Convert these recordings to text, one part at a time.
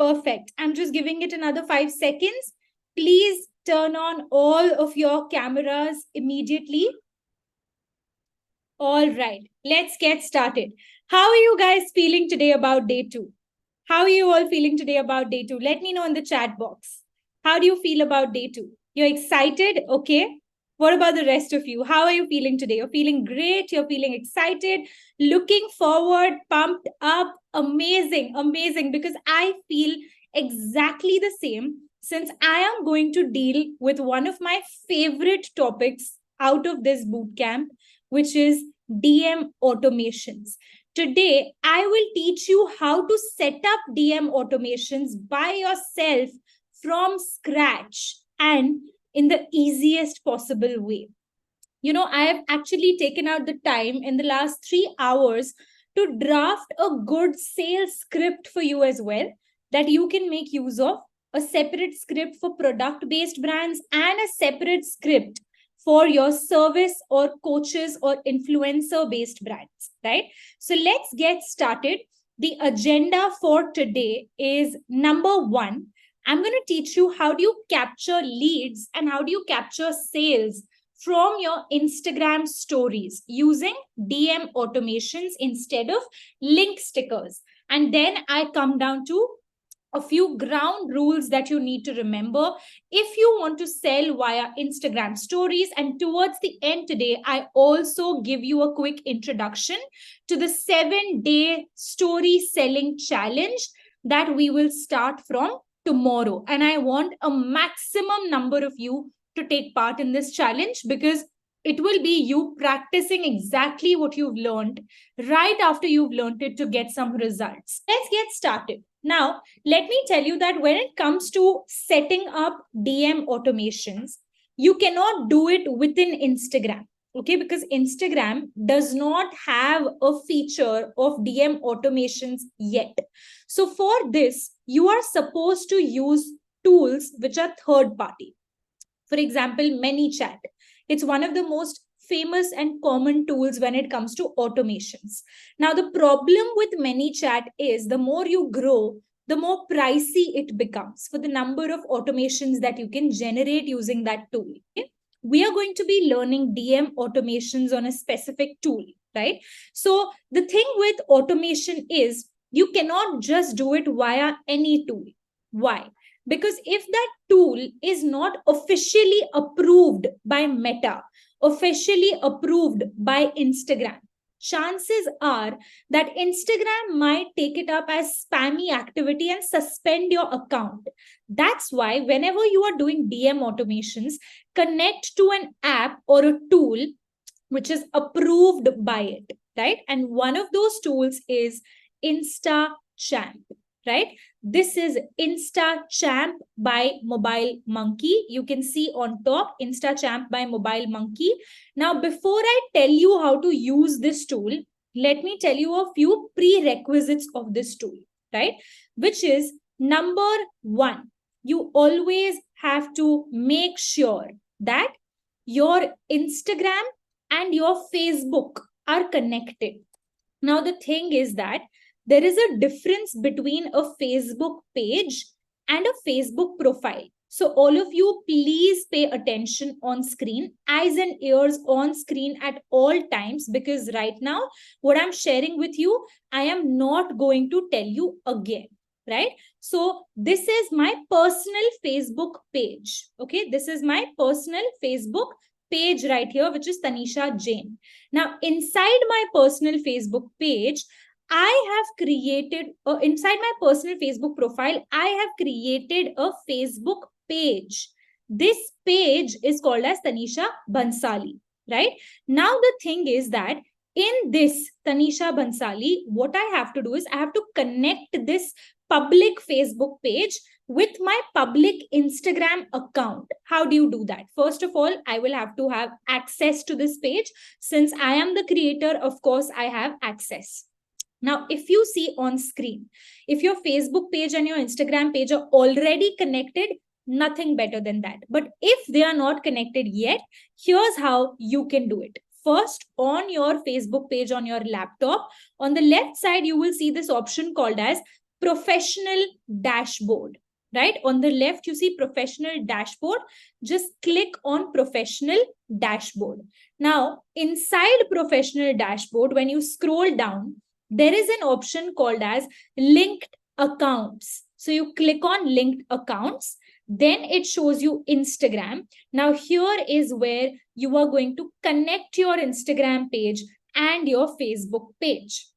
Perfect. I'm just giving it another 5 seconds. Please turn on all of your cameras immediately. All right, let's get started. How are you guys feeling today about day 2? How are you all feeling today about day 2? Let me know in the chat box. How do you feel about day 2? You're excited? Okay. What about the rest of you? How are you feeling today? You're feeling great. You're feeling excited, looking forward, pumped up. Amazing, amazing. Because I feel exactly the same since I am going to deal with one of my favorite topics out of this boot camp, which is DM automations. Today, I will teach you how to set up DM automations by yourself from scratch and in the easiest possible way. You know, I have actually taken out the time in the last 3 hours to draft a good sales script for you as well that you can make use of. A separate script for product based brands and a separate script for your service or coaches or influencer based brands, right? So let's get started. The agenda for today is number 1. I'm going to teach you how do you capture leads and how do you capture sales from your Instagram stories using DM automations instead of link stickers. And then I come down to a few ground rules that you need to remember if you want to sell via Instagram stories. And towards the end today, I also give you a quick introduction to the 7-day story selling challenge that we will start from tomorrow. And I want a maximum number of you to take part in this challenge because it will be you practicing exactly what you've learned right after you've learned it to get some results. Let's get started. Now, let me tell you that when it comes to setting up DM automations, you cannot do it within Instagram. Okay, because Instagram does not have a feature of DM automations yet. So for this, you are supposed to use tools which are third party. For example, ManyChat. It's one of the most famous and common tools when it comes to automations. Now, the problem with ManyChat is the more you grow, the more pricey it becomes for the number of automations that you can generate using that tool. Okay? We are going to be learning DM automations on a specific tool, right? So the thing with automation is you cannot just do it via any tool. Why? Because if that tool is not officially approved by Meta, officially approved by Instagram, chances are that Instagram might take it up as spammy activity and suspend your account. That's why whenever you are doing DM automations, connect to an app or a tool which is approved by it, right? And one of those tools is InstaChamp, right? This is InstaChamp by Mobile Monkey. You can see on top InstaChamp by Mobile Monkey. Now, before I tell you how to use this tool, let me tell you a few prerequisites of this tool, right? Which is number 1, you always have to make sure that your Instagram and your Facebook are connected. Now, the thing is that there is a difference between a Facebook page and a Facebook profile. So all of you, please pay attention on screen, eyes and ears on screen at all times, because right now, what I'm sharing with you, I am not going to tell you again, right? So this is my personal Facebook page. Okay, this is my personal Facebook page right here, which is Tanisha Jain. Now, inside my personal Facebook page, I have created, inside my personal Facebook profile, I have created a Facebook page. This page is called as Tanisha Bansali, right? Now, the thing is that in this Tanisha Bansali, what I have to do is I have to connect this public Facebook page with my public Instagram account. How do you do that? First of all, I will have to have access to this page. Since I am the creator, of course, I have access. Now, if you see on screen, if your Facebook page and your Instagram page are already connected, nothing better than that. But if they are not connected yet, here's how you can do it. First, on your Facebook page on your laptop, on the left side, you will see this option called as professional dashboard, right? On the left, you see professional dashboard. Just click on professional dashboard. Now, inside professional dashboard, when you scroll down, there is an option called as linked accounts. So you click on linked accounts, then it shows you Instagram. Now here is where you are going to connect your Instagram page and your Facebook page.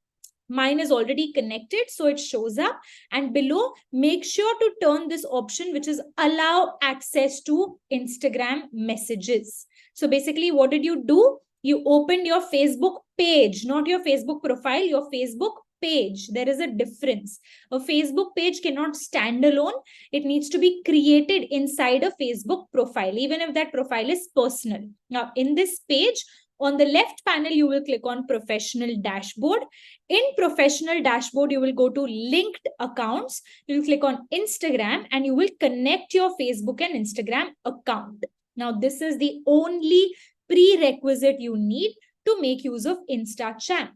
Mine is already connected, so it shows up. And below, make sure to turn this option, which is allow access to Instagram messages. So basically, what did you do? You opened your Facebook page, not your Facebook profile, your Facebook page. There is a difference. A Facebook page cannot stand alone. It needs to be created inside a Facebook profile, even if that profile is personal. Now, in this page, on the left panel, you will click on professional dashboard. In professional dashboard, you will go to linked accounts. You will click on Instagram and you will connect your Facebook and Instagram account. Now, this is the only prerequisite you need to make use of InstaChamp.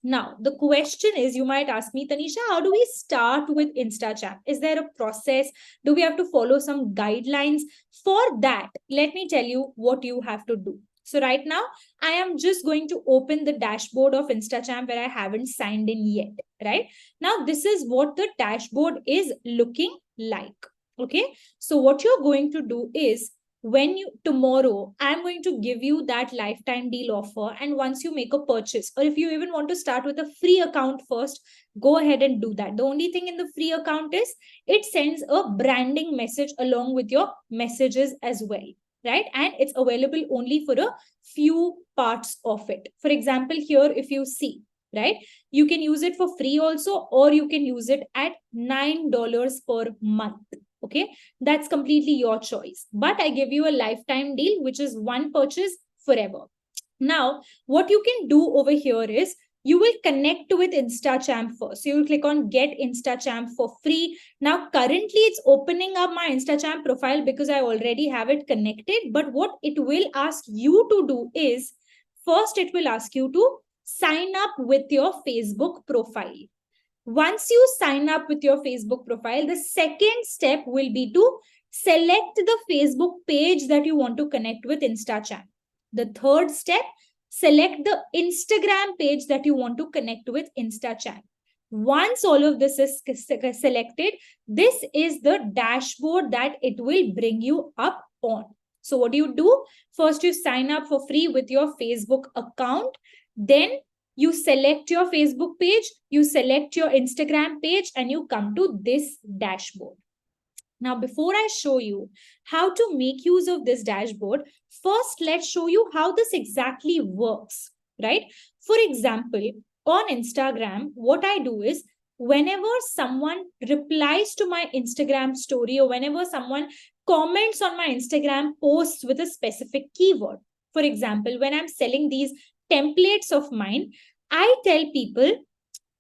Now, the question is, you might ask me, Tanisha, how do we start with InstaChamp? Is there a process? Do we have to follow some guidelines? For that, let me tell you what you have to do. So right now, I am just going to open the dashboard of InstaChamp where I haven't signed in yet, right? Now, this is what the dashboard is looking like, okay? So what you're going to do is, tomorrow, I'm going to give you that lifetime deal offer. And once you make a purchase, or if you even want to start with a free account first, go ahead and do that. The only thing in the free account is it sends a branding message along with your messages as well, right? And it's available only for a few parts of it. For example, here, if you see, right, you can use it for free also, or you can use it at $9 per month. Okay, that's completely your choice. But I give you a lifetime deal, which is one purchase forever. Now, what you can do over here is you will connect with InstaChamp first. So you will click on Get InstaChamp for free. Now, currently, it's opening up my InstaChamp profile because I already have it connected. But what it will ask you to do is, first, it will ask you to sign up with your Facebook profile. Once you sign up with your Facebook profile, the second step will be to select the Facebook page that you want to connect with InstaChamp. The third step, select the Instagram page that you want to connect with InstaChamp. Once all of this is selected, this is the dashboard that it will bring you up on. So what do you do? First, you sign up for free with your Facebook account. Then you select your Facebook page, you select your Instagram page, and you come to this dashboard. Now, before I show you how to make use of this dashboard, first, let's show you how this exactly works, right? For example, on Instagram, what I do is, whenever someone replies to my Instagram story, or whenever someone comments on my Instagram posts with a specific keyword, for example, when I'm selling these templates of mine, I tell people,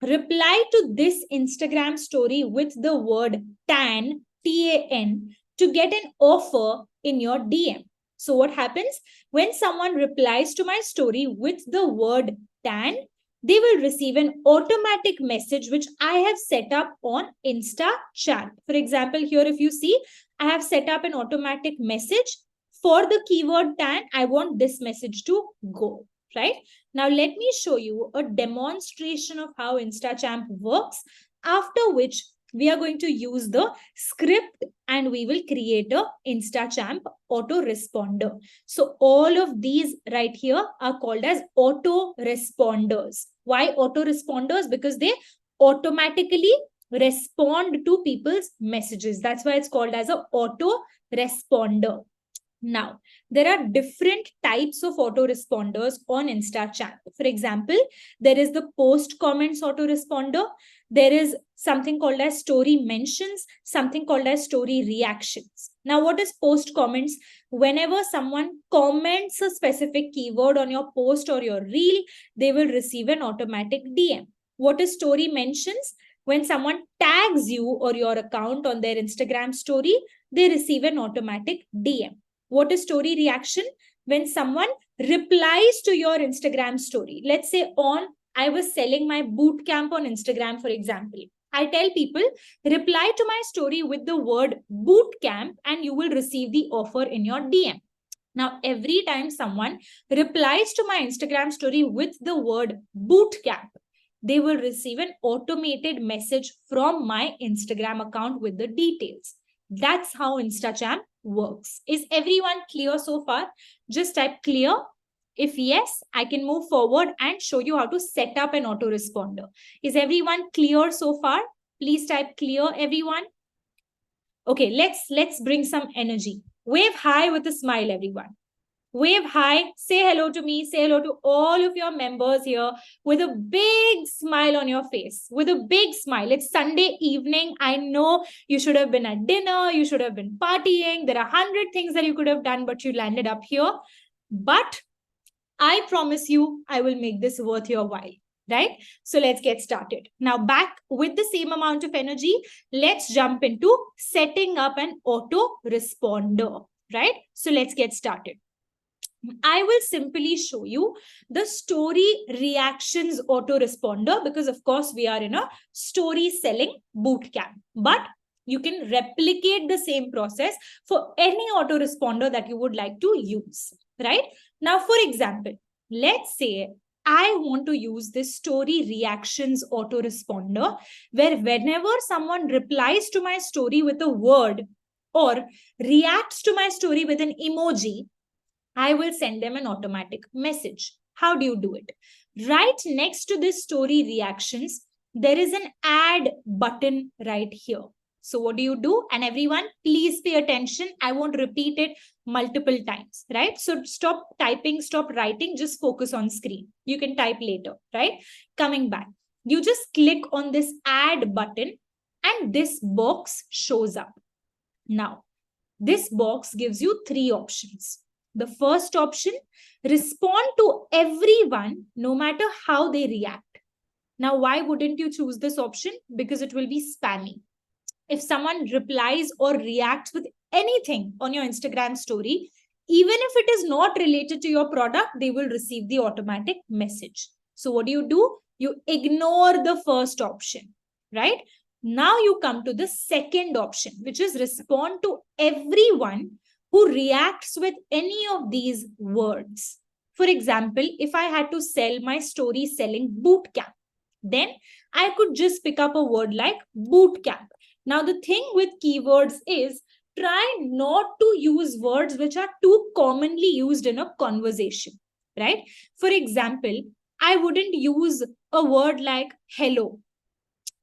reply to this Instagram story with the word TAN, T-A-N, to get an offer in your DM. So what happens? When someone replies to my story with the word TAN, they will receive an automatic message which I have set up on InstaChamp. For example, here if you see, I have set up an automatic message for the keyword TAN. I want this message to go. Right? Now, let me show you a demonstration of how InstaChamp works, after which we are going to use the script and we will create a InstaChamp autoresponder. So all of these right here are called as autoresponders. Why autoresponders? Because they automatically respond to people's messages. That's why it's called as an autoresponder. Now, there are different types of autoresponders on InstaChamp. For example, there is the post comments autoresponder. There is something called as story mentions, something called as story reactions. Now, what is post comments? Whenever someone comments a specific keyword on your post or your reel, they will receive an automatic DM. What is story mentions? When someone tags you or your account on their Instagram story, they receive an automatic DM. What is story reaction? When someone replies to your Instagram story. Let's say I was selling my boot camp on Instagram, for example. I tell people, reply to my story with the word bootcamp and you will receive the offer in your DM. Now, every time someone replies to my Instagram story with the word bootcamp, they will receive an automated message from my Instagram account with the details. That's how InstaChamp works. Is everyone clear so far? Just type clear. If yes, I can move forward and show you how to set up an autoresponder. Is everyone clear so far? Please type clear, everyone. Okay, let's bring some energy. Wave hi with a smile, everyone. Wave hi, say hello to me, say hello to all of your members here with a big smile on your face, with a big smile. It's Sunday evening. I know you should have been at dinner, you should have been partying. There are 100 things that you could have done, but you landed up here. But I promise you, I will make this worth your while. Right? So let's get started. Now, back with the same amount of energy, let's jump into setting up an autoresponder. Right? So let's get started. I will simply show you the story reactions autoresponder because, of course, we are in a story selling bootcamp. But you can replicate the same process for any autoresponder that you would like to use. Right? Now, for example, let's say I want to use this story reactions autoresponder where whenever someone replies to my story with a word or reacts to my story with an emoji, I will send them an automatic message. How do you do it? Right next to this story reactions, there is an add button right here. So what do? And everyone, please pay attention. I won't repeat it multiple times, right? So stop typing, stop writing, just focus on screen. You can type later, right? Coming back, you just click on this add button and this box shows up. Now, this box gives you 3 options. The first option, respond to everyone no matter how they react. Now, why wouldn't you choose this option? Because it will be spammy. If someone replies or reacts with anything on your Instagram story, even if it is not related to your product, they will receive the automatic message. So what do? You ignore the first option, right? Now you come to the second option, which is respond to everyone who reacts with any of these words. For example, if I had to sell my story selling bootcamp, then I could just pick up a word like bootcamp. Now, the thing with keywords is try not to use words which are too commonly used in a conversation, right? For example, I wouldn't use a word like hello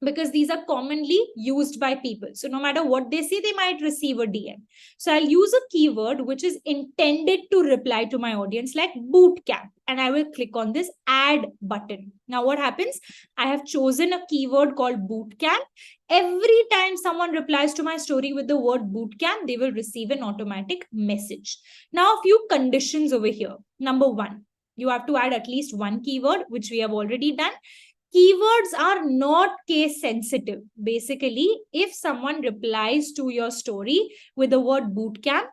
because these are commonly used by people. So no matter what they say, they might receive a DM. So I'll use a keyword which is intended to reply to my audience like bootcamp. And I will click on this add button. Now what happens? I have chosen a keyword called bootcamp. Every time someone replies to my story with the word bootcamp, they will receive an automatic message. Now a few conditions over here. Number 1, you have to add at least 1 keyword, which we have already done. Keywords are not case sensitive. Basically, if someone replies to your story with the word bootcamp,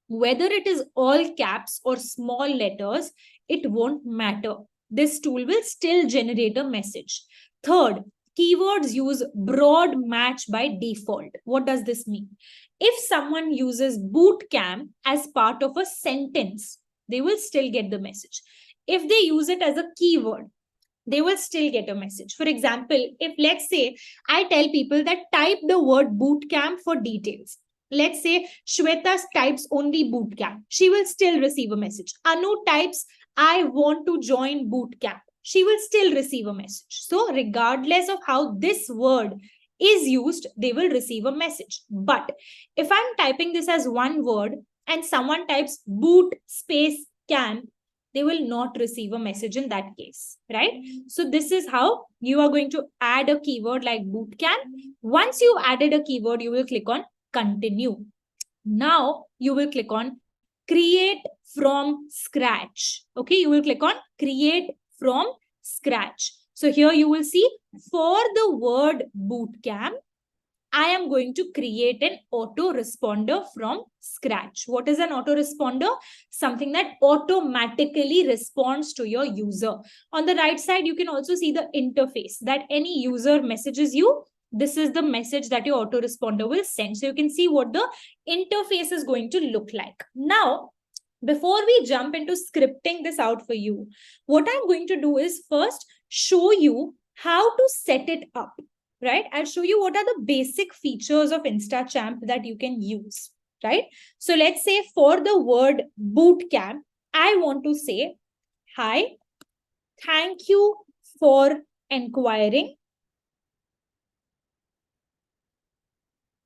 whether it is all caps or small letters, it won't matter. This tool will still generate a message. Third, keywords use broad match by default. What does this mean? If someone uses bootcamp as part of a sentence, they will still get the message. If they use it as a keyword, they will still get a message. For example, if let's say I tell people that type the word bootcamp for details. Let's say Shweta types only bootcamp. She will still receive a message. Anu types, I want to join bootcamp. She will still receive a message. So regardless of how this word is used, they will receive a message. But if I'm typing this as one word and someone types boot space camp, they will not receive a message in that case, right? So this is how you are going to add a keyword like bootcamp. Once you added a keyword, you will click on continue. Now you will click on create from scratch. Okay, you will click on create from scratch. So here you will see for the word bootcamp, I am going to create an autoresponder from scratch. What is an autoresponder? Something that automatically responds to your user. On the right side, you can also see the interface that any user messages you, this is the message that your autoresponder will send. So you can see what the interface is going to look like. Now, before we jump into scripting this out for you, what I'm going to do is first show you how to set it up, right? I'll show you what are the basic features of InstaChamp that you can use, right? So let's say for the word bootcamp, I want to say, hi, thank you for inquiring.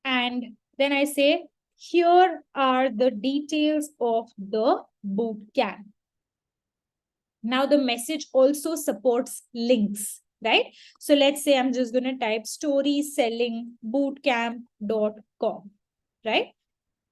And then I say, here are the details of the bootcamp. Now the message also supports links, right? So let's say I'm just going to type storysellingbootcamp.com, right?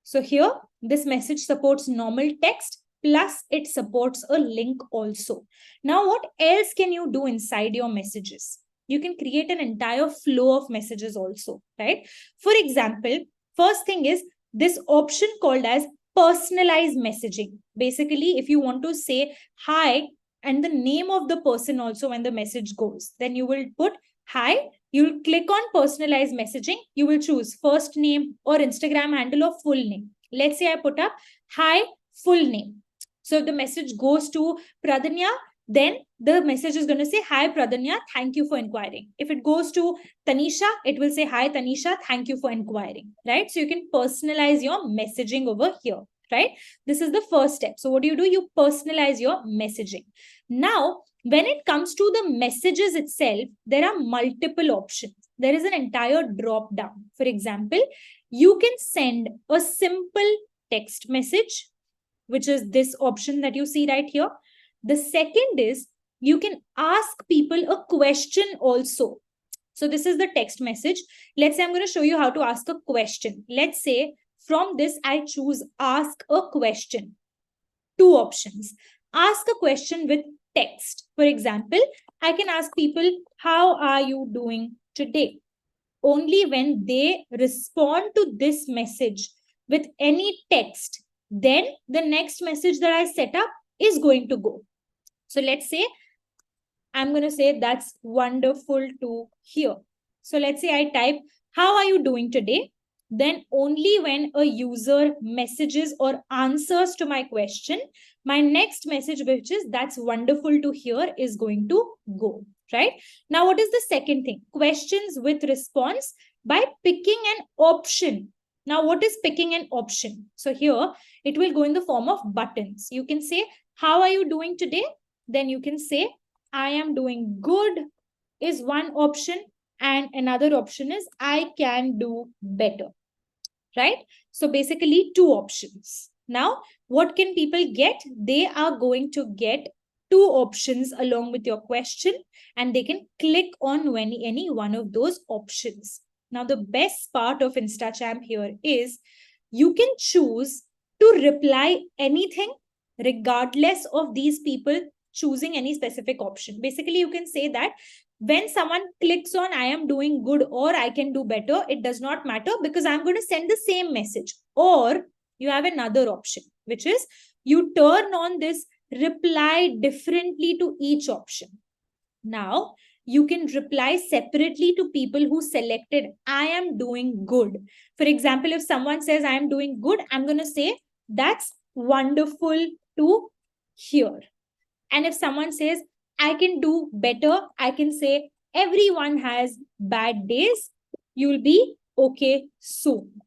So here, this message supports normal text, plus it supports a link also. Now, what else can you do inside your messages? You can create an entire flow of messages also, right? For example, first thing is this option called as personalized messaging. Basically, if you want to say hi and the name of the person also when the message goes, then you will put hi. You'll click on personalized messaging. You will choose first name or Instagram handle or full name. Let's say I put up hi, full name. So if the message goes to Pradanya, then the message is going to say, hi, Pradanya, thank you for inquiring. If it goes to Tanisha, it will say, hi, Tanisha, thank you for inquiring, right? So you can personalize your messaging over here, right? This is the first step. So what do? You personalize your messaging. Now, when it comes to the messages itself, there are multiple options. There is an entire drop down. For example, you can send a simple text message, which is this option that you see right here. The second is you can ask people a question also. So this is the text message. Let's say I'm going to show you how to ask a question. Let's say from this, I choose ask a question. Two options. Ask a question with text. For example, I can ask people, how are you doing today? Only when they respond to this message with any text, then the next message that I set up is going to go. So let's say I'm going to say that's wonderful to hear. So let's say I type, how are you doing today? Then only when a user messages or answers to my question, my next message, which is that's wonderful to hear, is going to go, right? Now, what is the second thing? Questions with response by picking an option. Now, what is picking an option? So here, it will go in the form of buttons. You can say, how are you doing today? Then you can say, I am doing good is one option. And another option is, I can do better, right? So basically two options. Now, what can people get? They are going to get two options along with your question, and they can click on any one of those options. Now, the best part of InstaChamp here is you can choose to reply anything regardless of these people choosing any specific option. Basically, you can say that when someone clicks on I am doing good or I can do better, it does not matter because I'm going to send the same message. Or you have another option, which is you turn on this reply differently to each option. Now, you can reply separately to people who selected I am doing good. For example, if someone says I am doing good, I'm going to say that's wonderful to hear. And if someone says I can do better, I can say everyone has bad days. You'll be okay soon,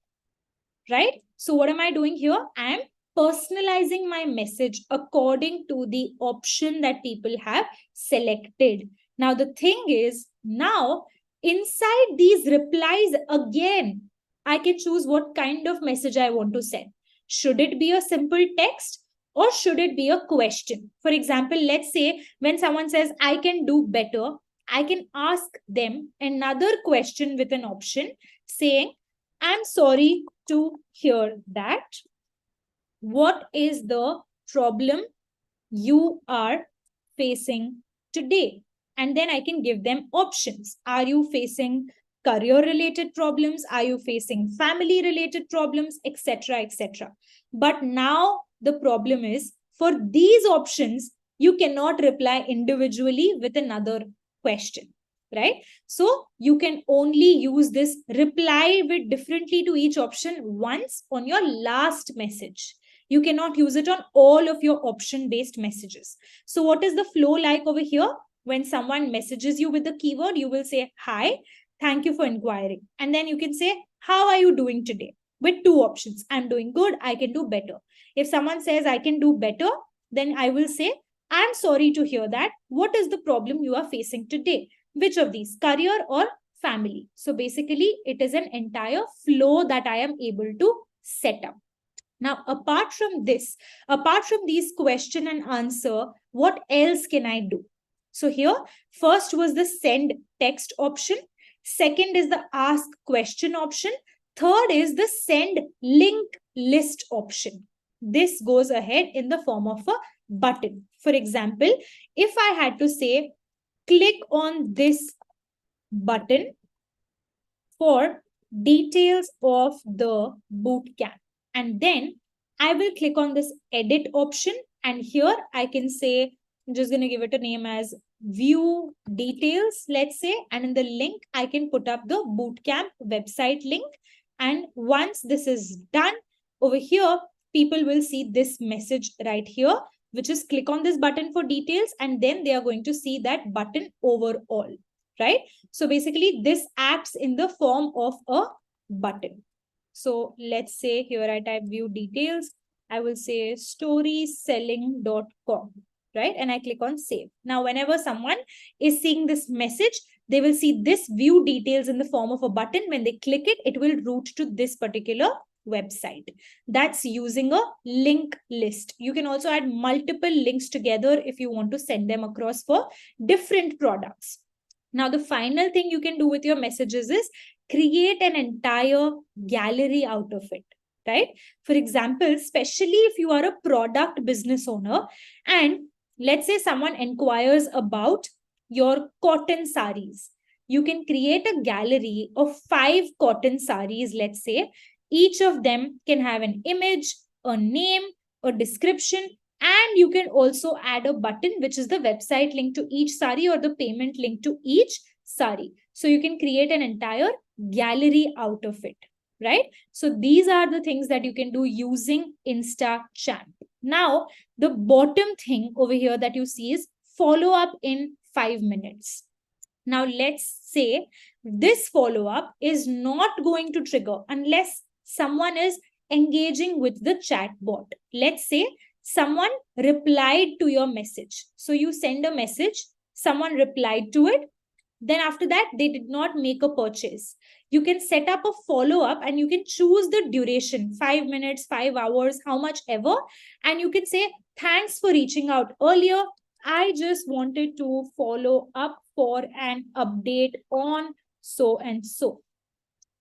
right? So what am I doing here? I am personalizing my message according to the option that people have selected. Now, the thing is, now inside these replies again, I can choose what kind of message I want to send. Should it be a simple text or should it be a question? For example, let's say when someone says, I can do better, I can ask them another question with an option saying, I'm sorry to hear that. What is the problem you are facing today? And then I can give them options. Are you facing career-related problems? Are you facing family-related problems? Etc., etc. But now the problem is, for these options, you cannot reply individually with another question. right? So you can only use this reply bit differently to each option once on your last message. You cannot use it on all of your option-based messages. So what is the flow like over here? When someone messages you with the keyword, you will say, hi, thank you for inquiring. And then you can say, how are you doing today? With two options. I'm doing good. I can do better. If someone says I can do better, then I will say, I'm sorry to hear that. What is the problem you are facing today? Which of these, career or family? So basically, it is an entire flow that I am able to set up. Now, apart from this, apart from these question and answer, what else can I do? So here, first was the send text option. Second is the ask question option. Third is the send link list option. This goes ahead in the form of a button. For example, if I had to say, click on this button for details of the bootcamp. And then I will click on this edit option. And here I can say, I'm just going to give it a name as view details, let's say. And in the link, I can put up the bootcamp website link. And once this is done, over here, people will see this message right here, which is click on this button for details. And then they are going to see that button overall, right? So basically, this acts in the form of a button. So let's say here I type view details. I will say storyselling.com, right? And I click on save. Now, whenever someone is seeing this message, they will see this view details in the form of a button. When they click it, it will route to this particular website. That's using a link list. You can also add multiple links together if you want to send them across for different products. Now, the final thing you can do with your messages is create an entire gallery out of it, right? For example, especially if you are a product business owner and let's say someone inquires about your cotton saris, you can create a gallery of 5 cotton saris, let's say. Each of them can have an image, a name, a description, and you can also add a button, which is the website link to each sari or the payment link to each sari. So you can create an entire gallery out of it, right? So these are the things that you can do using InstaChamp. Now, the bottom thing over here that you see is follow up in 5 minutes. Now, let's say this follow up is not going to trigger unless someone is engaging with the chat bot. Let's say someone replied to your message. So you send a message, someone replied to it. Then after that, they did not make a purchase. You can set up a follow-up and you can choose the duration, 5 minutes, 5 hours, how much ever. And you can say, thanks for reaching out earlier. I just wanted to follow up for an update on so and so.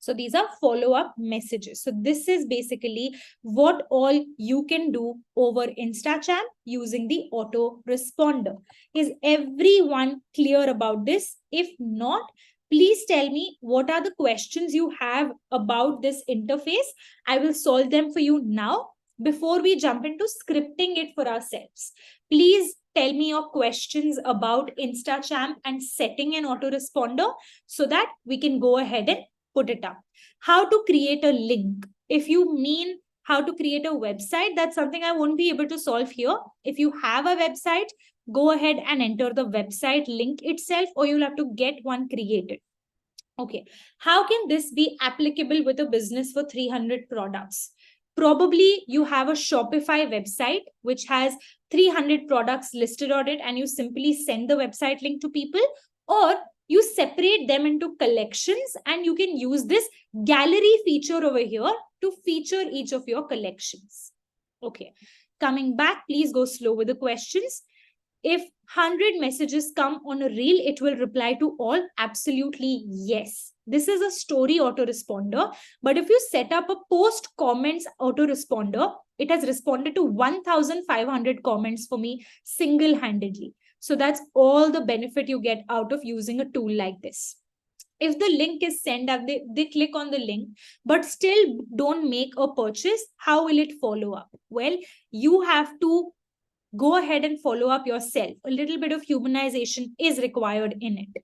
So these are follow-up messages. So this is basically what all you can do over InstaChamp using the autoresponder. Is everyone clear about this? If not, please tell me what are the questions you have about this interface. I will solve them for you now before we jump into scripting it for ourselves. Please tell me your questions about InstaChamp and setting an autoresponder so that we can go ahead and put it up. How to create a link. If you mean how to create a website, that's something I won't be able to solve here. If you have a website, go ahead and enter the website link itself, or you'll have to get one created. Okay. How can this be applicable with a business for 300 products? Probably you have a Shopify website which has 300 products listed on it, and you simply send the website link to people, or you separate them into collections and you can use this gallery feature over here to feature each of your collections. Okay, coming back, please go slow with the questions. If 100 messages come on a reel, it will reply to all. Absolutely yes. This is a story autoresponder. But if you set up a post comments autoresponder, it has responded to 1,500 comments for me single-handedly. So that's all the benefit you get out of using a tool like this. If the link is sent and they click on the link, but still don't make a purchase, how will it follow up? Well, you have to go ahead and follow up yourself. A little bit of humanization is required in it.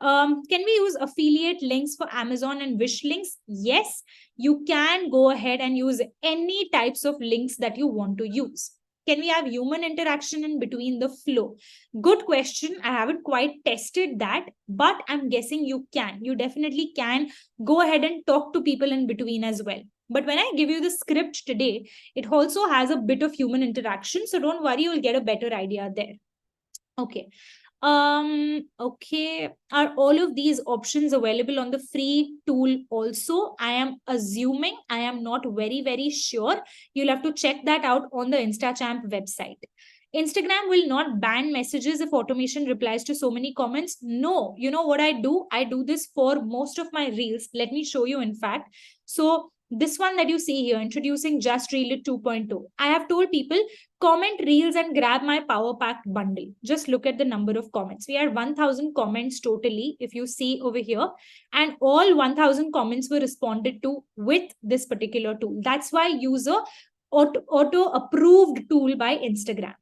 Can we use affiliate links for Amazon and Wish links? Yes, you can go ahead and use any types of links that you want to use. Can we have human interaction in between the flow? Good question. I haven't quite tested that, but I'm guessing you can. You definitely can go ahead and talk to people in between as well. But when I give you the script today, it also has a bit of human interaction. So don't worry, you'll get a better idea there. Okay. Okay. Are all of these options available on the free tool also? I am assuming. I am not very sure. You'll have to check that out on the InstaChamp website. Instagram will not ban messages if automation replies to so many comments. No, you know what I do? I do this for most of my reels. Let me show you, in fact. So this one that you see here, introducing Just Reel It 2.0. I have told people, comment reels and grab my power packed bundle. Just look at the number of comments. We had 1000 comments totally, if you see over here, and all 1000 comments were responded to with this particular tool. That's why user auto approved tool by Instagram.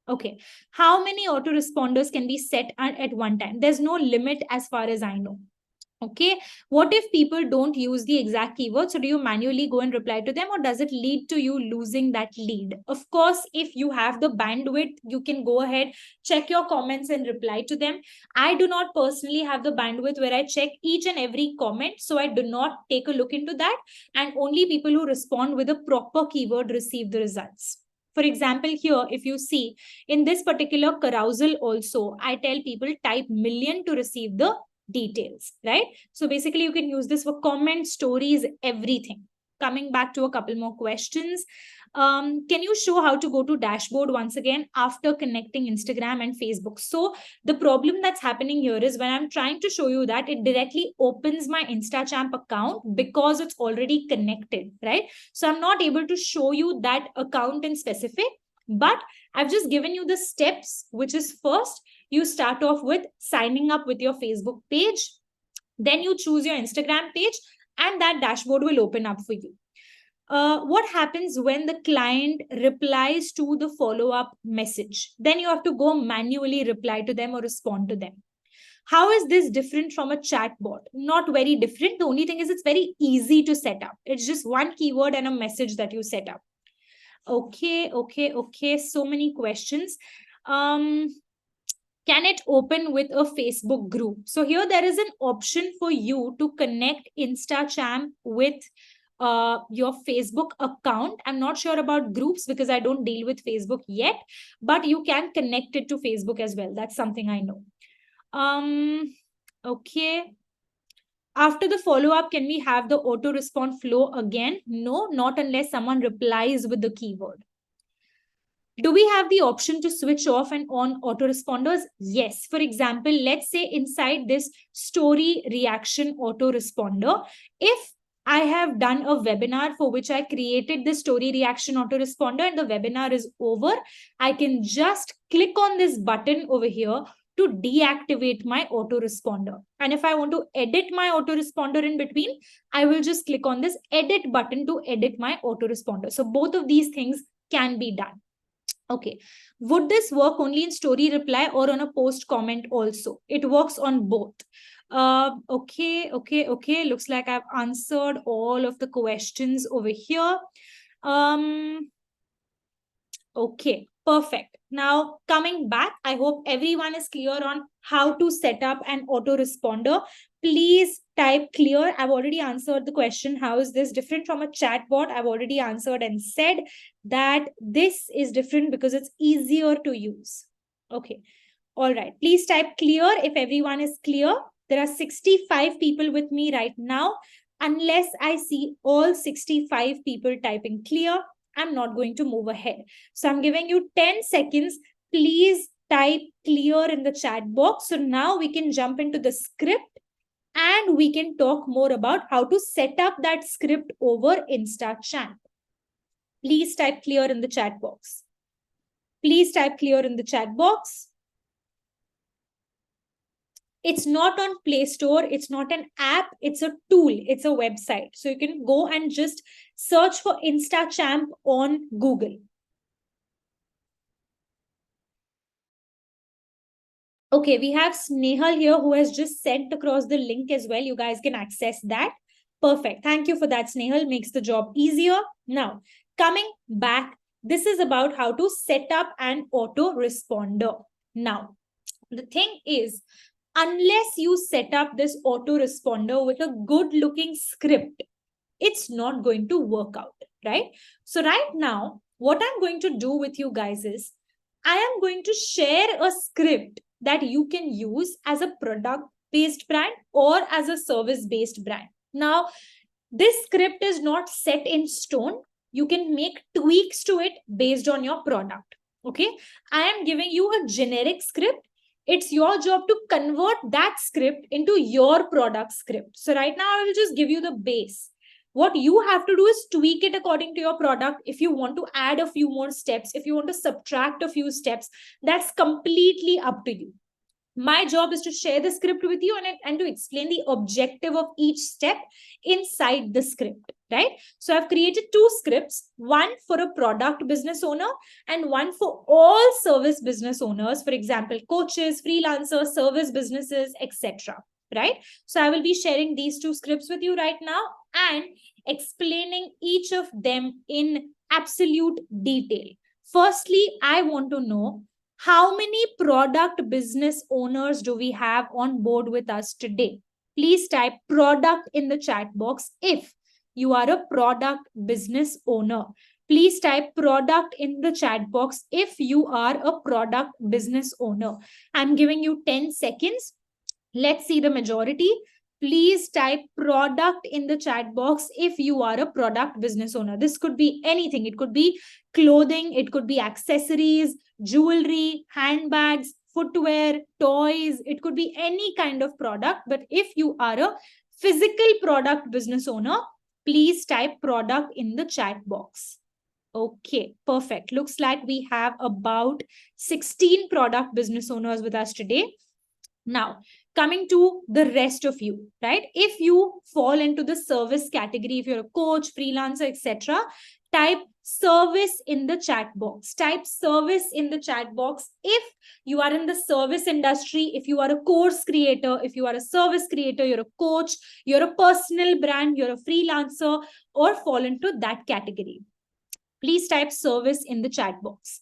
Okay, how many autoresponders can be set at one time? There's no limit as far as I know. Okay, what if people don't use the exact keyword? So do you manually go and reply to them, or does it lead to you losing that lead? Of course, if you have the bandwidth, you can go ahead, check your comments and reply to them. I do not personally have the bandwidth where I check each and every comment, so I do not take a look into that, and only people who respond with a proper keyword receive the results. For example, here, if you see in this particular carousel also, I tell people type million to receive the details, right? So basically you can use this for comments, stories, everything. Coming back to a couple more questions. Can you show how to go to dashboard once again after connecting Instagram and Facebook? So the problem that's happening here is when I'm trying to show you that, it directly opens my InstaChamp account because it's already connected, right? So I'm not able to show you that account in specific, but I've just given you the steps, which is first, you start off with signing up with your Facebook page. Then you choose your Instagram page, and that dashboard will open up for you. What happens when the client replies to the follow-up message? Then you have to go manually reply to them or respond to them. How is this different from a chatbot? Not very different. The only thing is it's very easy to set up. It's just one keyword and a message that you set up. Okay. So many questions. Can it open with a Facebook group? So here there is an option for you to connect InstaChamp with your Facebook account. I'm not sure about groups because I don't deal with Facebook yet, but you can connect it to Facebook as well. That's something I know. Okay. After the follow-up, can we have the auto response flow again? No, not unless someone replies with the keyword. Do we have the option to switch off and on autoresponders? Yes. For example, let's say inside this story reaction autoresponder, if I have done a webinar for which I created the story reaction autoresponder and the webinar is over, I can just click on this button over here to deactivate my autoresponder. And if I want to edit my autoresponder in between, I will just click on this edit button to edit my autoresponder. So both of these things can be done. Okay, would this work only in story reply or on a post comment also? It works on both. Okay. Looks like I've answered all of the questions over here. Okay, perfect. Now coming back, I hope everyone is clear on how to set up an autoresponder. Please type clear. I've already answered the question, how is this different from a chatbot? I've already answered and said that this is different because it's easier to use. Okay. All right. Please type clear if everyone is clear. There are 65 people with me right now. Unless I see all 65 people typing clear, I'm not going to move ahead. So I'm giving you 10 seconds. Please type clear in the chat box. So now we can jump into the script and we can talk more about how to set up that script over InstaChamp. Please type clear in the chat box. Please type clear in the chat box. It's not on Play Store. It's not an app. It's a tool. It's a website. So you can go and just search for InstaChamp on Google. Okay, we have Snehal here who has just sent across the link as well. You guys can access that. Perfect. Thank you for that, Snehal. Makes the job easier. Now, coming back, this is about how to set up an autoresponder. Now, the thing is, unless you set up this autoresponder with a good looking script, it's not going to work out, right? So right now, what I'm going to do with you guys is I am going to share a script that you can use as a product based brand or as a service based brand. Now, this script is not set in stone. You can make tweaks to it based on your product. Okay. I am giving you a generic script. It's your job to convert that script into your product script. So right now, I will just give you the base. What you have to do is tweak it according to your product. If you want to add a few more steps, if you want to subtract a few steps, that's completely up to you. My job is to share the script with you and to explain the objective of each step inside the script, right? So I've created two scripts, one for a product business owner and one for all service business owners, for example, coaches, freelancers, service businesses, etc. Right? So I will be sharing these two scripts with you right now and explaining each of them in absolute detail. Firstly, I want to know how many product business owners do we have on board with us today? Please type product in the chat box if you are a product business owner. Please type product in the chat box if you are a product business owner. I'm giving you 10 seconds. Let's see the majority. Please type product in the chat box if you are a product business owner. This could be anything. It could be clothing, it could be accessories, jewelry, handbags, footwear, toys. It could be any kind of product. But if you are a physical product business owner, please type product in the chat box. Okay, perfect. Looks like we have about 16 product business owners with us today. Now, coming to the rest of you, right? If you fall into the service category, if you're a coach, freelancer, etc., type service in the chat box. Type service in the chat box if you are in the service industry, if you are a course creator, if you are a service creator, you're a coach, you're a personal brand, you're a freelancer, or fall into that category. Please type service in the chat box.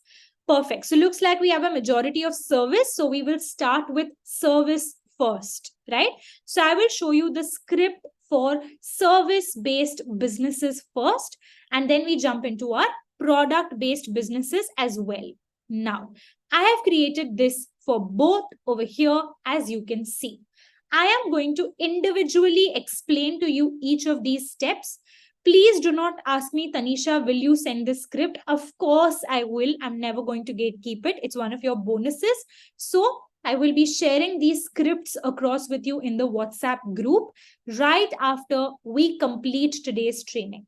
Perfect. So looks like we have a majority of service. So we will start with service first, right? So I will show you the script for service-based businesses first, and then we jump into our product-based businesses as well. Now, I have created this for both over here, as you can see. I am going to individually explain to you each of these steps. Please do not ask me, Tanisha, will you send the script? Of course I will. I'm never going to gatekeep it. It's one of your bonuses. So I will be sharing these scripts across with you in the WhatsApp group right after we complete today's training.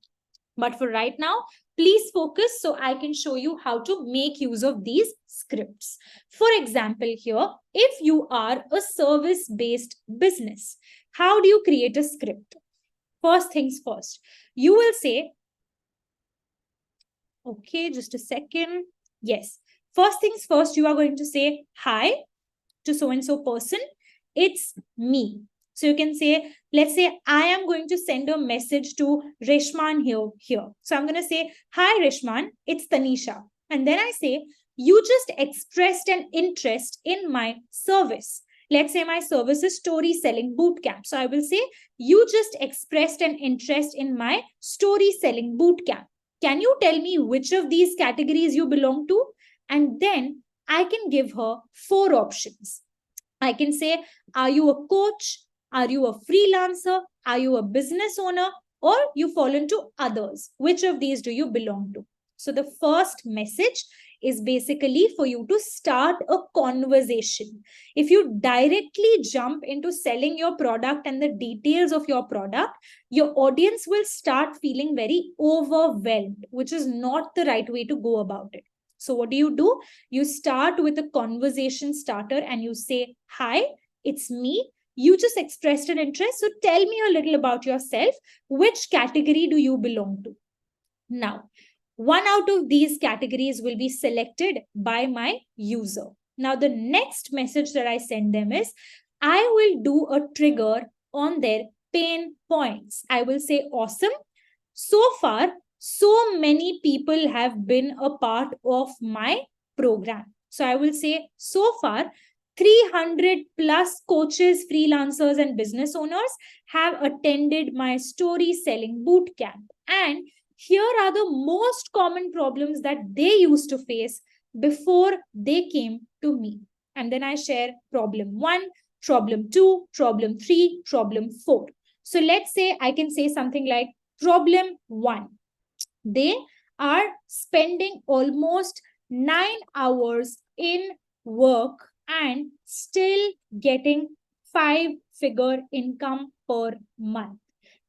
But for right now, please focus so I can show you how to make use of these scripts. For example, here, if you are a service-based business, how do you create a script? First things first, you will say, okay, just a second. Yes. First things first, you are going to say hi to so-and-so person. It's me. So you can say, let's say I am going to send a message to Reshman here. So I'm going to say, hi Reshman, it's Tanisha. And then I say, you just expressed an interest in my service. Let's say my service is story selling bootcamp. So I will say, you just expressed an interest in my story selling bootcamp. Can you tell me which of these categories you belong to? And then I can give her 4 options. I can say, are you a coach? Are you a freelancer? Are you a business owner? Or you fall into others? Which of these do you belong to? So the first message is basically for you to start a conversation. If you directly jump into selling your product and the details of your product, your audience will start feeling very overwhelmed, which is not the right way to go about it. So what do? You start with a conversation starter and you say, hi, it's me. You just expressed an interest. So tell me a little about yourself. Which category do you belong to? Now, one out of these categories will be selected by my user. Now, the next message that I send them is, I will do a trigger on their pain points. I will say, awesome. So far, so many people have been a part of my program. So I will say, so far, 300 plus coaches, freelancers, and business owners have attended my story selling bootcamp. And here are the most common problems that they used to face before they came to me. And then I share problem 1, problem 2, problem 3, problem 4. So let's say I can say something like, problem 1, they are spending almost 9 hours in work and still getting 5-figure income per month.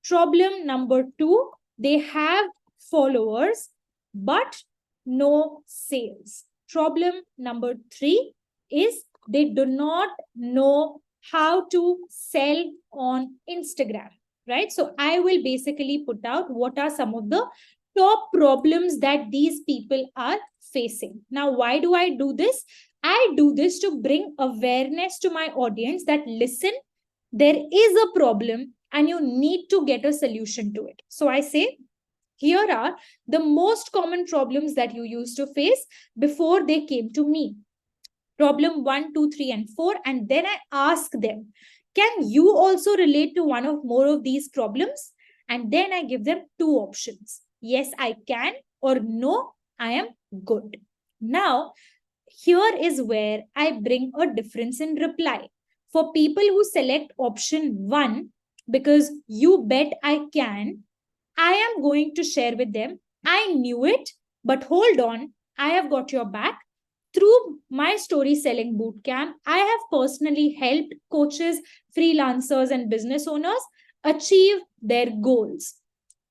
Problem number 2, they have followers but no sales. Problem number 3 is they do not know how to sell on Instagram, right? So I will basically put out what are some of the top problems that these people are facing. Now, why do I do this? I do this to bring awareness to my audience that, listen, there is a problem and you need to get a solution to it. So I say, here are the most common problems that you used to face before they came to me. Problem 1, 2, 3, and 4. And then I ask them, can you also relate to one of more of these problems? And then I give them 2 options. Yes, I can, or no, I am good. Now, here is where I bring a difference in reply. For people who select option 1, because you bet I can, I am going to share with them, I knew it, but hold on, I have got your back. Through my story selling bootcamp, I have personally helped coaches, freelancers, and business owners achieve their goals.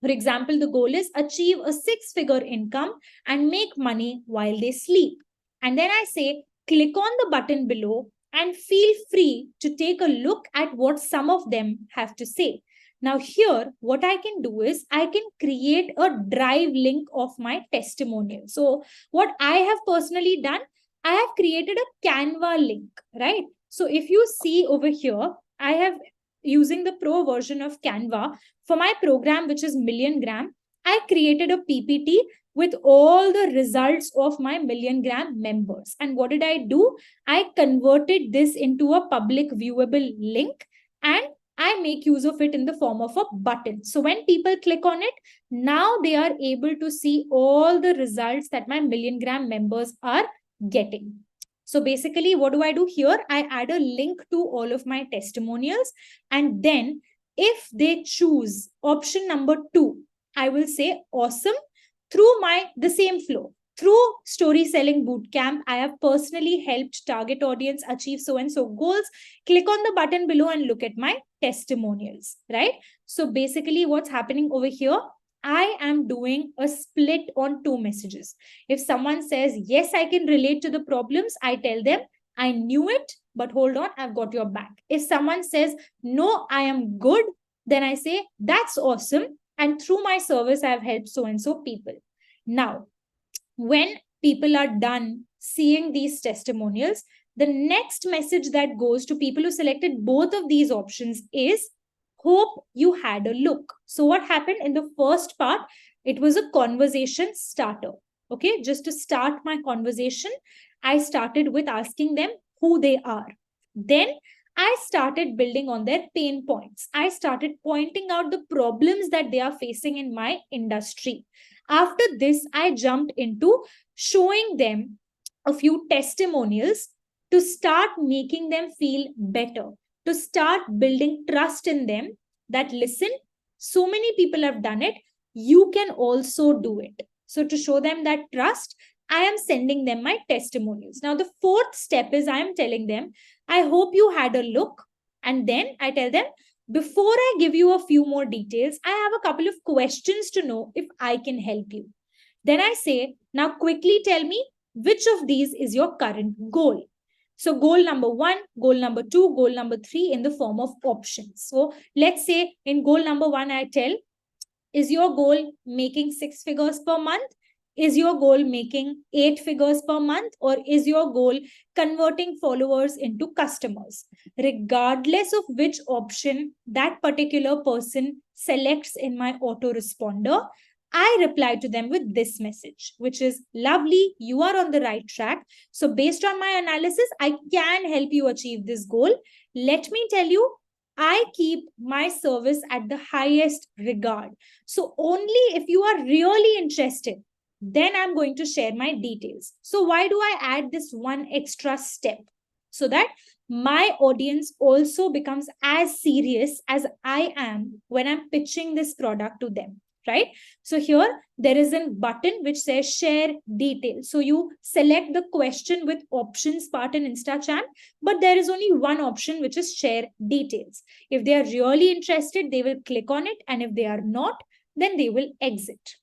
For example, the goal is achieve a 6-figure income and make money while they sleep. And then I say, click on the button below and feel free to take a look at what some of them have to say. Now here, what I can do is I can create a drive link of my testimonial. So what I have personally done, I have created a Canva link, right? So if you see over here, I have, using the pro version of Canva for my program, which is Million Gram, I created a PPT with all the results of my Million Gram members. And what did I do? I converted this into a public viewable link and I make use of it in the form of a button. So when people click on it, now they are able to see all the results that my Million Gram members are getting. So basically, what do I do here? I add a link to all of my testimonials. And then if they choose option number 2, I will say, awesome. Through the same flow. Through story selling bootcamp, I have personally helped target audience achieve so and so goals. Click on the button below and look at my testimonials, right? So basically what's happening over here, I am doing a split on 2 messages. If someone says, yes, I can relate to the problems, I tell them, I knew it, but hold on, I've got your back. If someone says, no, I am good, then I say, that's awesome. And through my service, I've helped so and so people. Now, when people are done seeing these testimonials, the next message that goes to people who selected both of these options is, hope you had a look. So what happened in the first part? It was a conversation starter. Okay, just to start my conversation, I started with asking them who they are. Then I started building on their pain points. I started pointing out the problems that they are facing in my industry. After this, I jumped into showing them a few testimonials to start making them feel better, to start building trust in them that, listen, so many people have done it, you can also do it. So to show them that trust, I am sending them my testimonials. Now, the 4th step is I am telling them, I hope you had a look. And then I tell them, before I give you a few more details, I have a couple of questions to know if I can help you. Then I say, now quickly tell me which of these is your current goal. So goal number 1, goal number 2, goal number 3 in the form of options. So let's say in goal number 1, I tell, is your goal making 6 figures per month? Is your goal making 8 figures per month, or is your goal converting followers into customers? Regardless of which option that particular person selects in my autoresponder, I reply to them with this message, which is, lovely, you are on the right track. So based on my analysis, I can help you achieve this goal. Let me tell you, I keep my service at the highest regard. So only if you are really interested, then I'm going to share my details. So why do I add this one extra step? So that my audience also becomes as serious as I am when I'm pitching this product to them, right? So here there is a button which says share details. So you select the question with options part in InstaChamp, but there is only one option, which is share details. If they are really interested, they will click on it. And if they are not, then they will exit.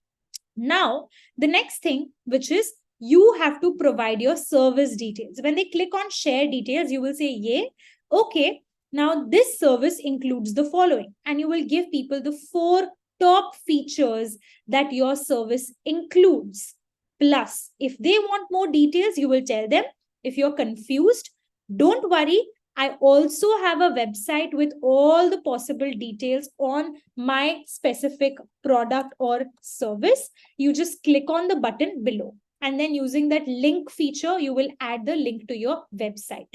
Now, the next thing, which is you have to provide your service details. When they click on share details, you will say, yay, okay, now this service includes the following. And you will give people the 4 top features that your service includes. Plus, if they want more details, you will tell them. If you're confused, don't worry. I also have a website with all the possible details on my specific product or service. You just click on the button below. And then using that link feature, you will add the link to your website.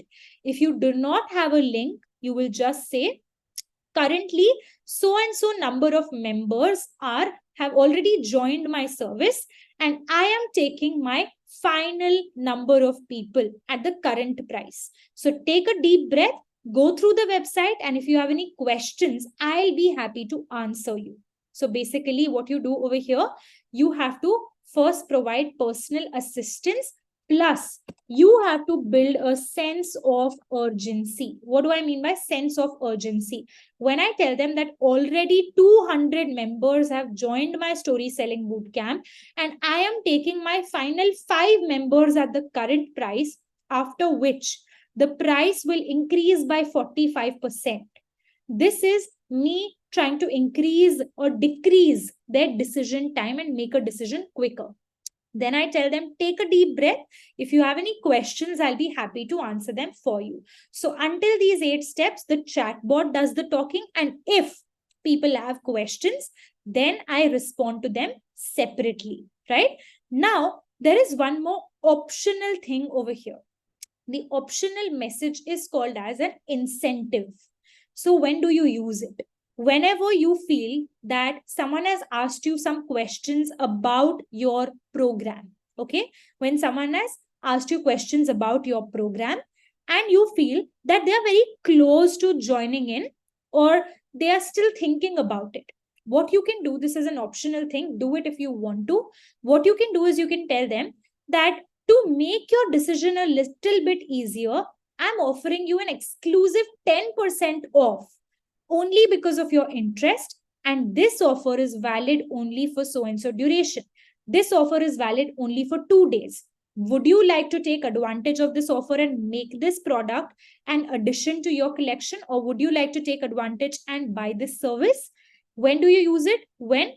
If you do not have a link, you will just say, currently, so and so number of members have already joined my service, and I am taking my final number of people at the current price. So take a deep breath, go through the website, and if you have any questions, I'll be happy to answer you. So basically what you do over here, you have to first provide personal assistance, plus you have to build a sense of urgency. What do I mean by sense of urgency? When I tell them that already 200 members have joined my story selling bootcamp, and I am taking my final 5 members at the current price, after which the price will increase by 45%. This is me trying to increase or decrease their decision time and make a decision quicker. Then I tell them, take a deep breath. If you have any questions, I'll be happy to answer them for you. So until these 8 steps, the chatbot does the talking. And if people have questions, then I respond to them separately, right? Now, there is one more optional thing over here. The optional message is called as an incentive. So when do you use it? Whenever you feel that someone has asked you some questions about your program, okay? When someone has asked you questions about your program and you feel that they are very close to joining in, or they are still thinking about it, what you can do, this is an optional thing, do it if you want to. What you can do is you can tell them that to make your decision a little bit easier, I'm offering you an exclusive 10% off only because of your interest. And this offer is valid only for so-and-so duration. This offer is valid only for 2 days. Would you like to take advantage of this offer and make this product an addition to your collection? Or would you like to take advantage and buy this service? When do you use it? When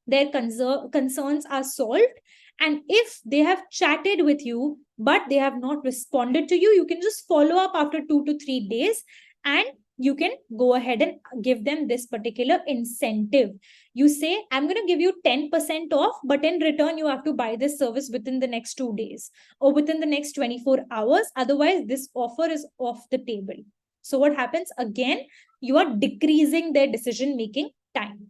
their concerns are solved. And if they have chatted with you, but they have not responded to you, you can just follow up after 2 to 3 days, and you can go ahead and give them this particular incentive. You say, I'm going to give you 10% off, but in return, you have to buy this service within the next 2 days or within the next 24 hours. Otherwise, this offer is off the table. So what happens? Again, you are decreasing their decision-making time.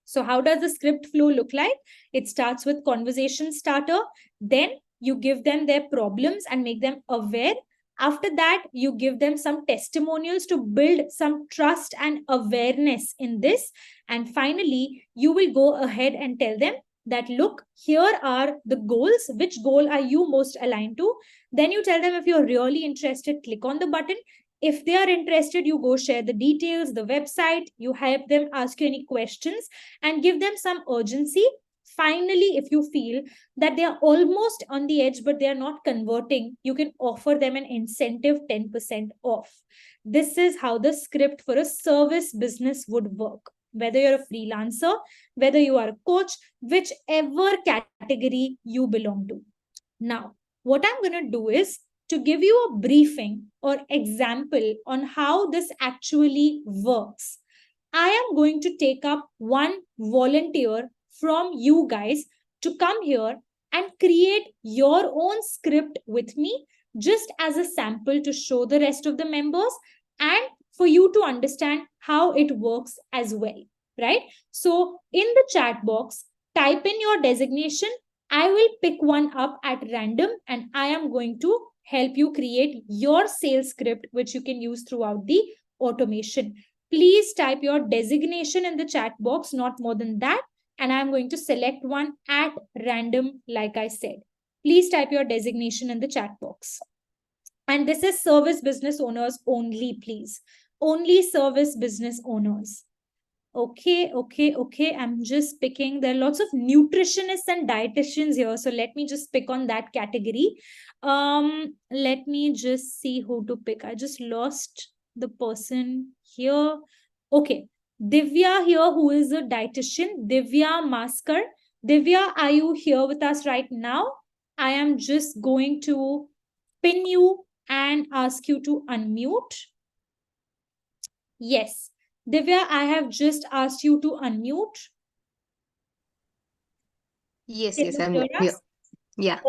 So how does the script flow look like? It starts with conversation starter. Then you give them their problems and make them aware. After that, you give them some testimonials to build some trust and awareness in this. And finally, you will go ahead and tell them that, look, here are the goals. Which goal are you most aligned to? Then you tell them, if you're really interested, click on the button. If they are interested, you go share the details, the website, you help them ask you any questions and give them some urgency. Finally, if you feel that they are almost on the edge, but they are not converting, you can offer them an incentive 10% off. This is how the script for a service business would work. whether you're a freelancer, whether you are a coach, whichever category you belong to. Now, what I'm going to do is to give you a briefing or example on how this actually works. I am going to take up one volunteer from you guys to come here and create your own script with me, just as a sample to show the rest of the members and for you to understand how it works as well, right? So in the chat box, type in your designation. I will pick one up at random and I am going to help you create your sales script, which you can use throughout the automation. Please type your designation in the chat box, not more than that. And I'm going to select one at random, like I said. Please type your designation in the chat box. And this is service business owners only, please. Only service business owners. Okay. I'm just picking. There are lots of nutritionists and dietitians here. So let me just pick on that category. Let me just see who to pick. I just lost the person here. Okay. Divya here, who is a dietitian. Divya Maskar. Divya, are you here with us right now? I am just going to pin you and ask you to unmute. Yes. Divya, I have just asked you to unmute. Yes, Can yes, you I'm hear here. us? Yeah.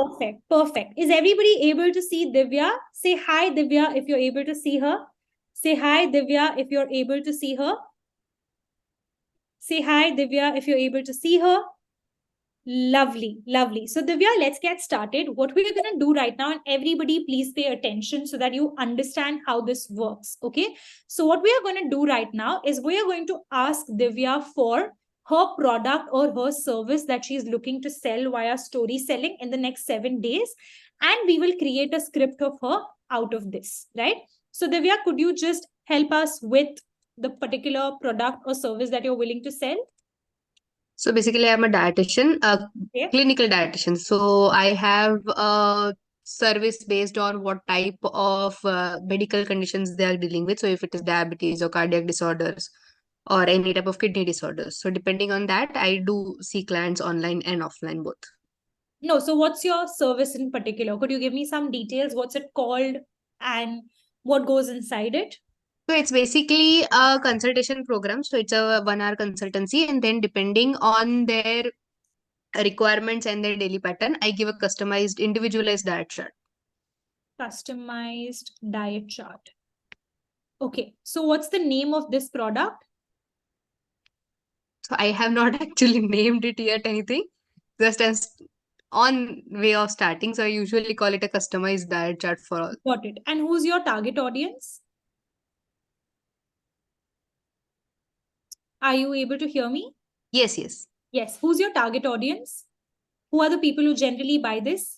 Perfect. Is everybody able to see Divya? Say hi, Divya, if you're able to see her. Say hi, Divya, if you're able to see her. Say hi, Divya, if you're able to see her. Lovely. So Divya, let's get started. What we're going to do right now, and everybody please pay attention so that you understand how this works. Okay. So what we are going to do right now is we are going to ask Divya for her product or her service that she's looking to sell via story selling in the next 7 days. And we will create a script of her out of this, right? So Divya, could you just help us with the particular product or service that you're willing to sell? So basically, I'm a dietitian, a clinical dietitian. So I have a service based on what type of medical conditions they are dealing with. So if it is diabetes or cardiac disorders or any type of kidney disorders. So depending on that, I do see clients online and offline both. No, so what's your service in particular? Could you give me some details? What's it called and what goes inside it? So it's basically a consultation program. So it's a 1 hour consultancy, and then depending on their requirements and their daily pattern, I give a customized, individualized diet chart. Customized diet chart. Okay, so what's the name of this product? So I have not actually named it yet anything, just as on way of starting. So I usually call it a customized diet chart for all. Got it. And who's your target audience? Are you able to hear me? Yes, yes. Yes. Who's your target audience? Who are the people who generally buy this?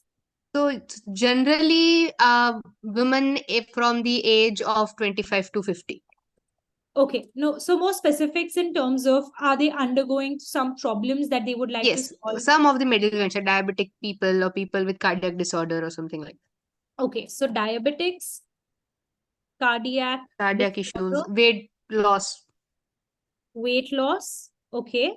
So it's generally women from the age of 25 to 50. Okay. No, so more specifics in terms of, are they undergoing some problems that they would like to Yes, solve? some of the medical conditions, diabetic people or people with cardiac disorder or something like that. Okay, so diabetics, cardiac Issues, disorder, weight loss. weight loss. Okay,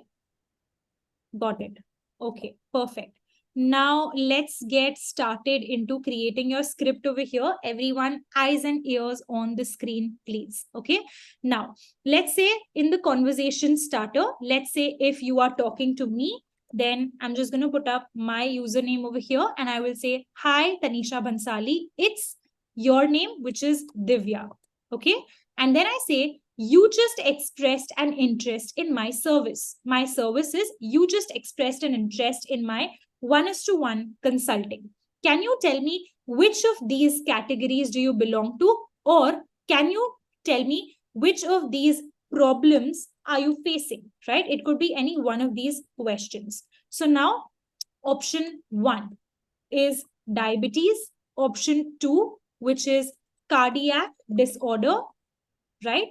got it. Okay, perfect. Now let's get started into creating your script over here. Everyone, eyes and ears on the screen, please. Okay. Now, let's say in the conversation starter, let's say if you are talking to me, then I'm just going to put up my username over here and I will say, hi, Tanisha Bansali. It's your name, which is Divya. Okay. And then I say, you just expressed an interest in my service. My service is you just expressed an interest in my 1:1 consulting. Can you tell me which of these categories do you belong to? Or can you tell me which of these problems are you facing, right? It could be any one of these questions. So now option 1 is diabetes. Option 2, which is cardiac disorder, right?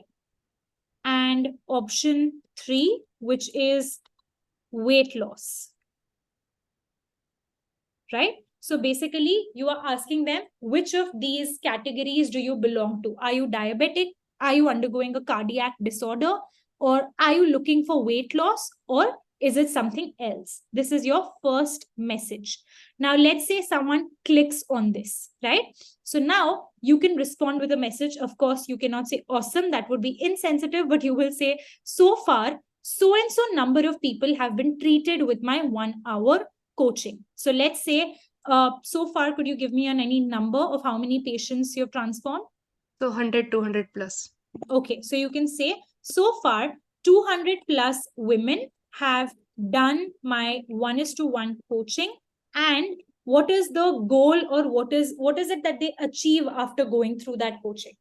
And option 3, which is weight loss, right? So basically, you are asking them, which of these categories do you belong to? Are you diabetic? Are you undergoing a cardiac disorder? Or are you looking for weight loss, or is it something else? This is your first message. Now, let's say someone clicks on this, right? So now you can respond with a message. Of course, you cannot say awesome, that would be insensitive, but you will say, so far, so and so number of people have been treated with my 1 hour coaching. So let's say, so far, could you give me any number of how many patients you've transformed? So 100, 200 plus. Okay, so you can say, so far, 200 plus women have done my 1:1 coaching. And what is the goal, or what is it that they achieve after going through that coaching?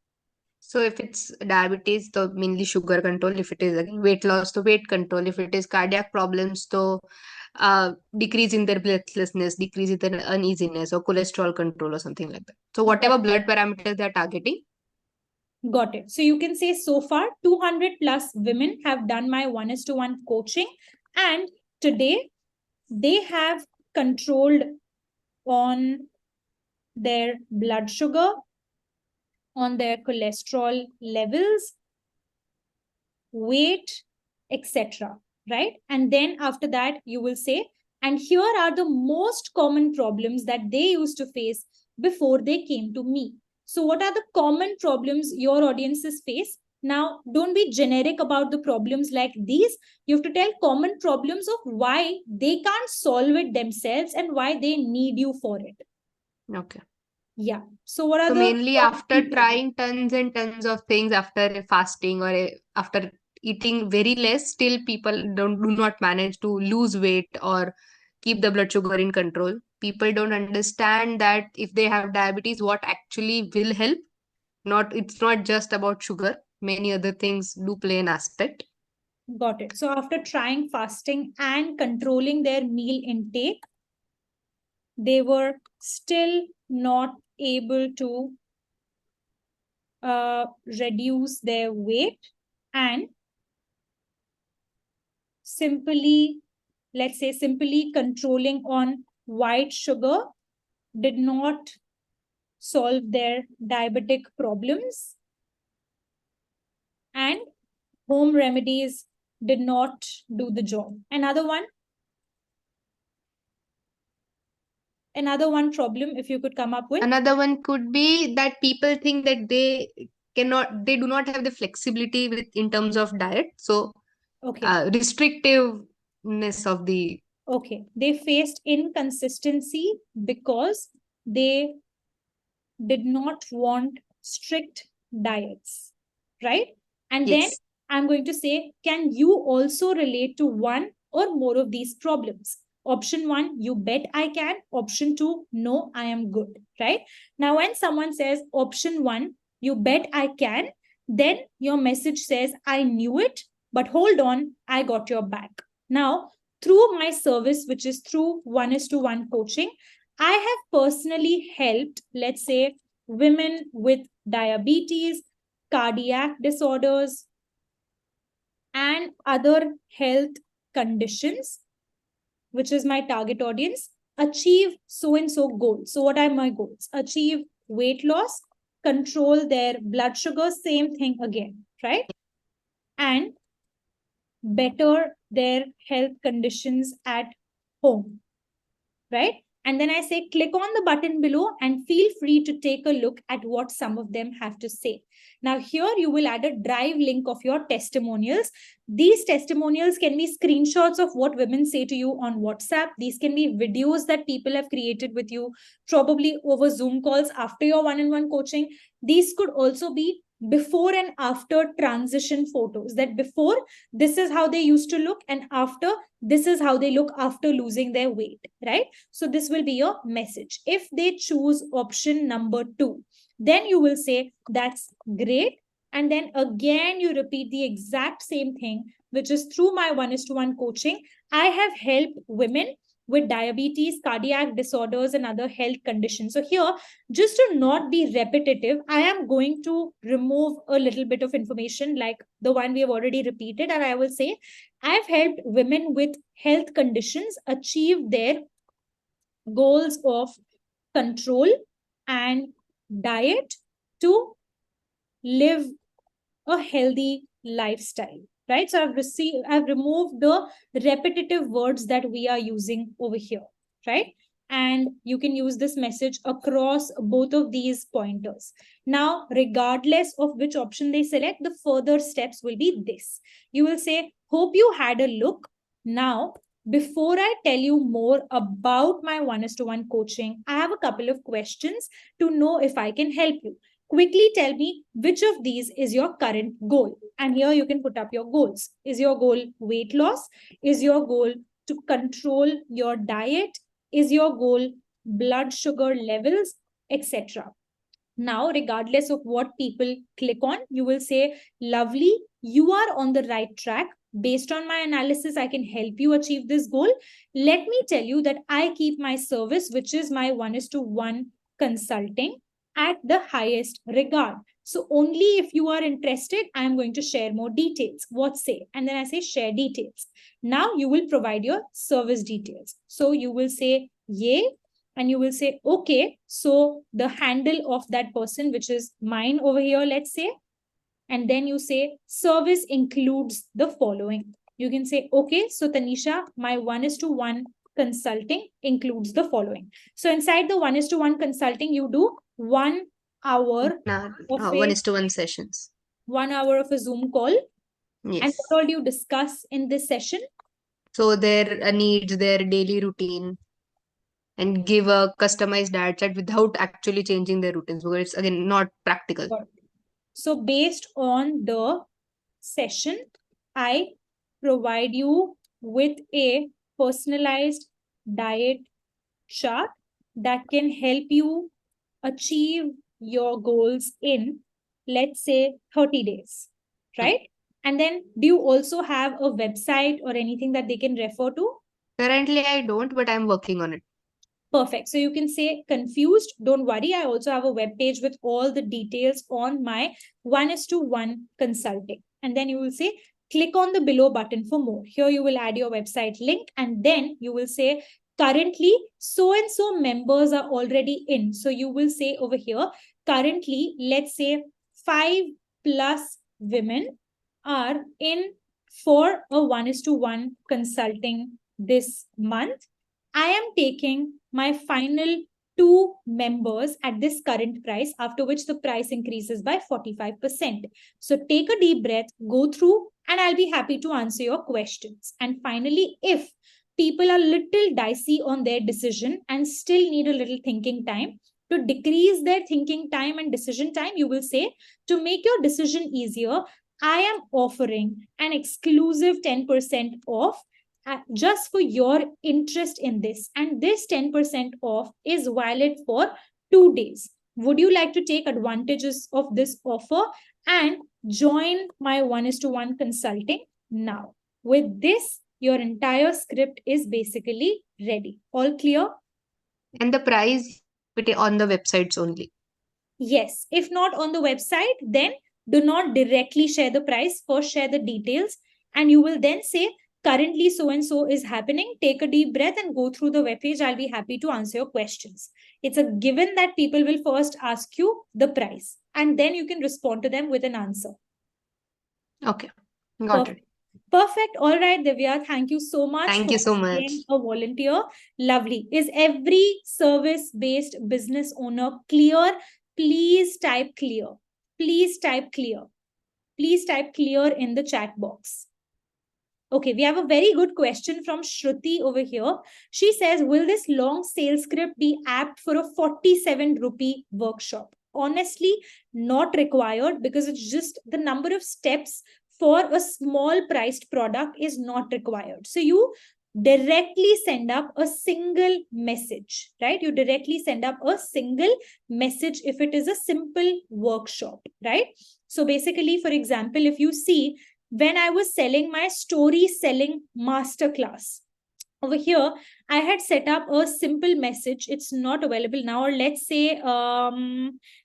So if it's diabetes, so mainly sugar control. If it is again weight loss, so weight control. If it is cardiac problems, so decrease in their breathlessness, decrease in their uneasiness, or cholesterol control, or something like that. So whatever blood parameters they're targeting. Got it. So you can say, so far 200 plus women have done my 1:1 coaching, and today they have controlled on their blood sugar, on their cholesterol levels, weight, etc. Right? And then after that, you will say, and here are the most common problems that they used to face before they came to me. So, what are the common problems your audiences face? Now, don't be generic about the problems like these. You have to tell common problems of why they can't solve it themselves and why they need you for it. Okay. Yeah. So, what are So the mainly after trying tons and tons of things, after fasting or after eating very less, still people do not manage to lose weight or keep the blood sugar in control. People don't understand that if they have diabetes, what actually will help. It's not just about sugar. Many other things do play an aspect. Got it. So after trying fasting and controlling their meal intake, they were still not able to reduce their weight, and simply, let's say, simply controlling on white sugar did not solve their diabetic problems, and home remedies did not do the job. Another one problem, if you could come up with. Another one could be that people think that they do not have the flexibility in terms of diet. So, Okay. Restrictiveness of the. Okay. They faced inconsistency because they did not want strict diets, right? And then Yes. I'm going to say, can you also relate to one or more of these problems? Option 1, you bet I can. Option 2, no, I am good, right? Now, when someone says option 1, you bet I can, then your message says, I knew it, but hold on, I got your back. Now, through my service, which is through 1:1 coaching, I have personally helped, let's say, women with diabetes, cardiac disorders, and other health conditions, which is my target audience, achieve so and so goals. So, what are my goals? Achieve weight loss, control their blood sugar, same thing again, right? And better their health conditions at home, right? And then I say, click on the button below and feel free to take a look at what some of them have to say. Now, here you will add a drive link of your testimonials. These testimonials can be screenshots of what women say to you on WhatsApp. These can be videos that people have created with you, probably over Zoom calls after your 1:1 coaching. These could also be before and after transition photos, that before this is how they used to look, and after this is how they look after losing their weight, right? So this will be your message. If they choose option number 2, then you will say, that's great. And then again, you repeat the exact same thing, which is through my 1:1 coaching, I have helped women with diabetes, cardiac disorders, and other health conditions. So here, just to not be repetitive, I am going to remove a little bit of information like the one we have already repeated. And I will say, I've helped women with health conditions achieve their goals of control and diet to live a healthy lifestyle. right? So I've removed the repetitive words that we are using over here, right? And you can use this message across both of these pointers. Now, regardless of which option they select, the further steps will be this. You will say, hope you had a look. Now, before I tell you more about my 1:1 coaching, I have a couple of questions to know if I can help you. Quickly tell me which of these is your current goal. And here you can put up your goals. Is your goal weight loss? Is your goal to control your diet? Is your goal blood sugar levels, etc.? Now, regardless of what people click on, you will say, lovely, you are on the right track. Based on my analysis, I can help you achieve this goal. Let me tell you that I keep my service, which is my 1:1 consulting, at the highest regard. So only if you are interested, I am going to share more details. What say? And then I say share details. Now you will provide your service details. So you will say, yay, and you will say, okay, so the handle of that person, which is mine over here, let's say, and then you say, service includes the following. You can say, okay, so Tanisha, my 1:1 consulting includes the following. So inside the 1:1 consulting, you do 1 hour of 1:1 sessions. 1 hour of a Zoom call. Yes. And what all do you discuss in this session? So their needs, their daily routine, and give a customized diet chart without actually changing their routines, because it's again not practical. So based on the session, I provide you with a personalized diet chart that can help you achieve your goals in, let's say, 30 days, right? And then do you also have a website or anything that they can refer to? Currently, I don't, but I'm working on it. Perfect. So you can say confused. Don't worry. I also have a web page with all the details on my 1:1 consulting. And then you will say, click on the below button for more. Here you will add your website link, and then you will say, currently so-and-so members are already in. So you will say over here, currently, let's say 5+ women are in for a 1:1 consulting this month. I am taking my final 2 members at this current price, after which the price increases by 45%. So take a deep breath, go through, and I'll be happy to answer your questions. And finally, if people are little dicey on their decision and still need a little thinking time, to decrease their thinking time and decision time, you will say, to make your decision easier, I am offering an exclusive 10% off just for your interest in this. And this 10% off is valid for 2 days. Would you like to take advantages of this offer and join my 1:1 consulting now? With this, your entire script is basically ready. All clear? And the price on the websites only. Yes. If not on the website, then do not directly share the price. First, share the details, and you will then say, currently so-and-so is happening. Take a deep breath and go through the webpage. I'll be happy to answer your questions. It's a given that people will first ask you the price, and then you can respond to them with an answer. Okay. Got it. Perfect. All right, Divya, thank you so much. Thank you so much. Being a volunteer. Lovely. Is every service-based business owner clear? Please type clear. Please type clear. Please type clear in the chat box. Okay, we have a very good question from Shruti over here. She says, will this long sales script be apt for a 47 rupee workshop? Honestly, not required, because it's just the number of steps for a small priced product is not required. So you directly send up a single message, right? You directly send up a single message if it is a simple workshop, right? So basically, for example, if you see, when I was selling my story selling masterclass, over here, I had set up a simple message. It's not available now. Or let's say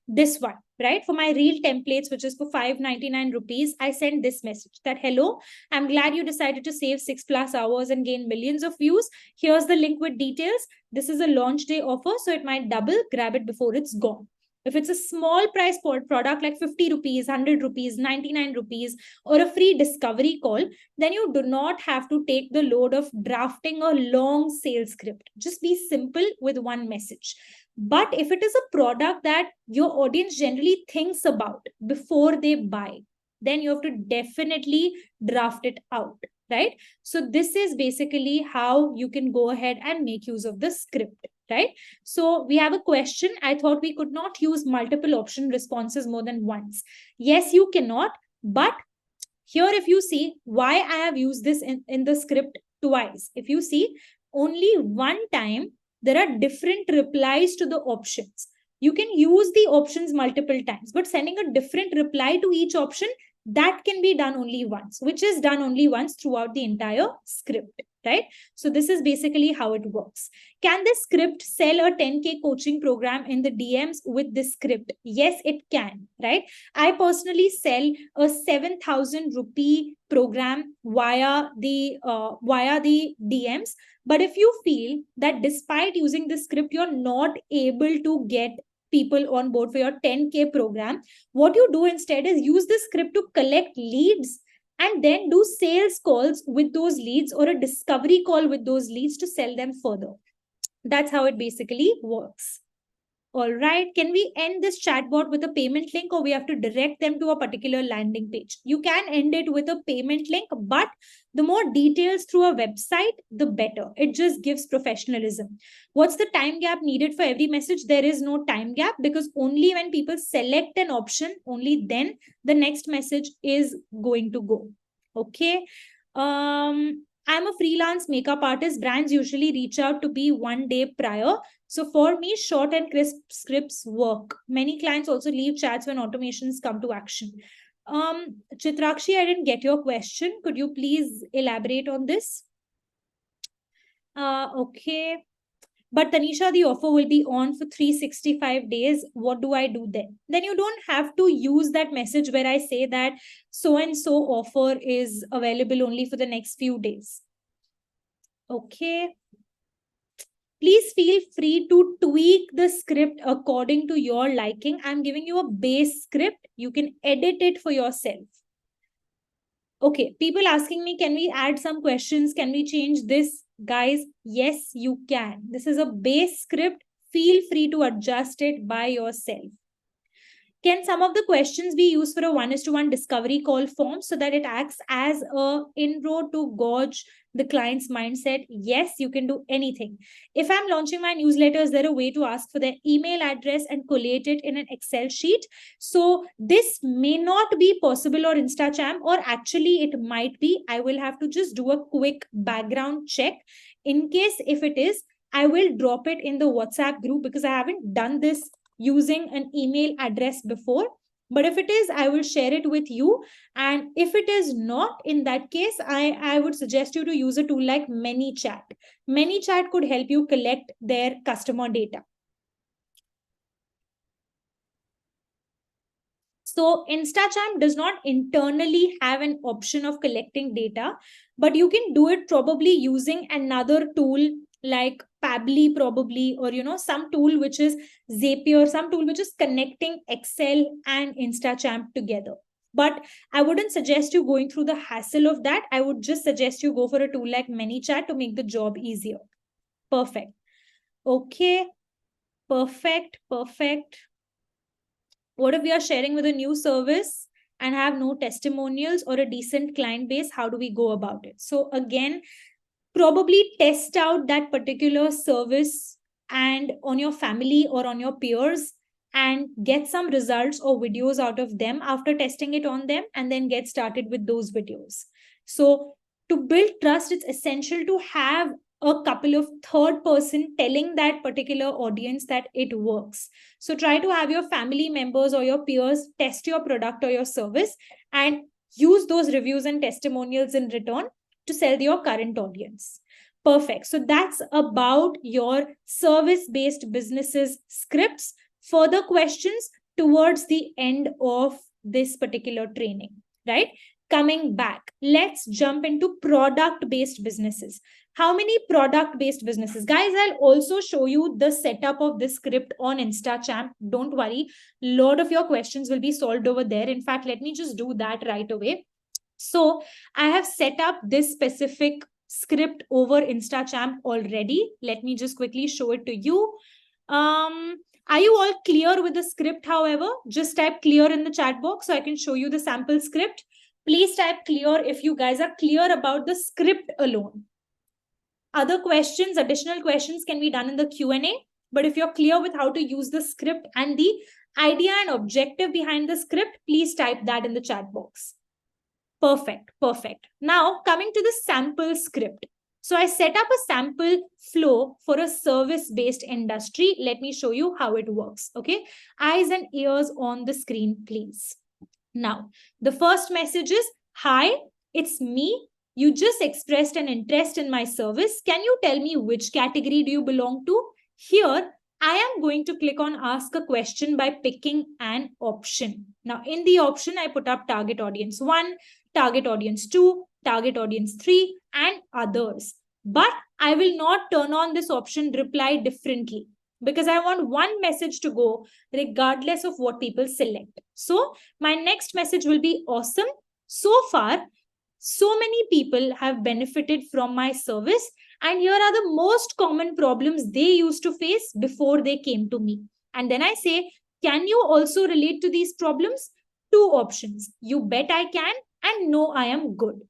this one, right? For my reel templates, which is for 599 rupees, I sent this message that, hello, I'm glad you decided to save 6+ hours and gain millions of views. Here's the link with details. This is a launch day offer, so it might double. Grab it before it's gone. If it's a small price product like 50 rupees, 100 rupees, 99 rupees, or a free discovery call, then you do not have to take the load of drafting a long sales script. Just be simple with one message. But if it is a product that your audience generally thinks about before they buy, then you have to definitely draft it out, right? So this is basically how you can go ahead and make use of the script, right? So we have a question. I thought we could not use multiple option responses more than once. Yes, you cannot, but here if you see why I have used this in the script twice. If you see, only one time there are different replies to the options. You can use the options multiple times, but sending a different reply to each option, that can be done only once, which is done only once throughout the entire script, right? So this is basically how it works. Can this script sell a 10K coaching program in the DMs with this script? Yes, it can, right? I personally sell a 7,000 rupee program via the DMs. But if you feel that despite using the script, you're not able to get people on board for your 10K program, what you do instead is use the script to collect leads and then do sales calls with those leads or a discovery call with those leads to sell them further. That's how it basically works. All right, can we end this chatbot with a payment link, or we have to direct them to a particular landing page? You can end it with a payment link, but the more details through a website, the better. It just gives professionalism. What's the time gap needed for every message? There is no time gap, because only when people select an option, only then the next message is going to go. Okay. I'm a freelance makeup artist. Brands usually reach out to me one day prior. So for me, short and crisp scripts work. Many clients also leave chats when automations come to action. Chitrakshi, I didn't get your question. Could you please elaborate on this? Okay. But Tanisha, the offer will be on for 365 days. What do I do then? Then you don't have to use that message where I say that so-and-so offer is available only for the next few days. Okay. Please feel free to tweak the script according to your liking. I'm giving you a base script. You can edit it for yourself. Okay, people asking me, can we add some questions? Can we change this? Guys, yes, you can. This is a base script. Feel free to adjust it by yourself. Can some of the questions be used for a 1:1 discovery call form so that it acts as an inroad to gauge the client's mindset? Yes, you can do anything. If I'm launching my newsletter, is there a way to ask for their email address and collate it in an Excel sheet? So this may not be possible or InstaChamp, or actually it might be. I will have to just do a quick background check. In case if it is, I will drop it in the WhatsApp group, because I haven't done this using an email address before. But if it is, I will share it with you. And if it is not, in that case, I would suggest you to use a tool like ManyChat. ManyChat could help you collect their customer data. So InstaChamp does not internally have an option of collecting data, but you can do it probably using another tool like Pabbly probably, or some tool which is Zapier, some tool which is connecting Excel and InstaChamp together. But I wouldn't suggest you going through the hassle of that. I would just suggest you go for a tool like ManyChat to make the job easier. Perfect. Okay. Perfect. What if we are sharing with a new service and have no testimonials or a decent client base? How do we go about it? So again, probably test out that particular service and on your family or on your peers, and get some results or videos out of them after testing it on them, and then get started with those videos. So to build trust, it's essential to have a couple of third person telling that particular audience that it works. So try to have your family members or your peers test your product or your service, and use those reviews and testimonials in return to sell your current audience. Perfect. So that's about your service-based businesses scripts. Further questions towards the end of this particular training, right? coming back, let's jump into product-based businesses. How many product-based businesses? Guys, I'll also show you the setup of this script on InstaChamp. Don't worry. A lot of your questions will be solved over there. In fact, let me just do that right away. So I have set up this specific script over InstaChamp already. Let me just quickly show it to you. Are you all clear with the script, however? Just type clear in the chat box so I can show you the sample script. Please type clear if you guys are clear about the script alone. Other questions, additional questions can be done in the Q&A. But if you're clear with how to use the script and the idea and objective behind the script, please type that in the chat box. Perfect, perfect. Now coming to the sample script. So I set up a sample flow for a service-based industry. Let me show you how it works. Okay, eyes and ears on the screen, please. Now, the first message is, hi, it's me. You just expressed an interest in my service. Can you tell me which category do you belong to? Here, I am going to click on ask a question by picking an option. Now, in the option, I put up target audience 1, target audience 2, target audience 3, and others. But I will not turn on this option reply differently, because I want one message to go regardless of what people select. So my next message will be awesome. So far, so many people have benefited from my service, and here are the most common problems they used to face before they came to me. And then I say, can you also relate to these problems? 2 options. You bet I can, and no, I am good.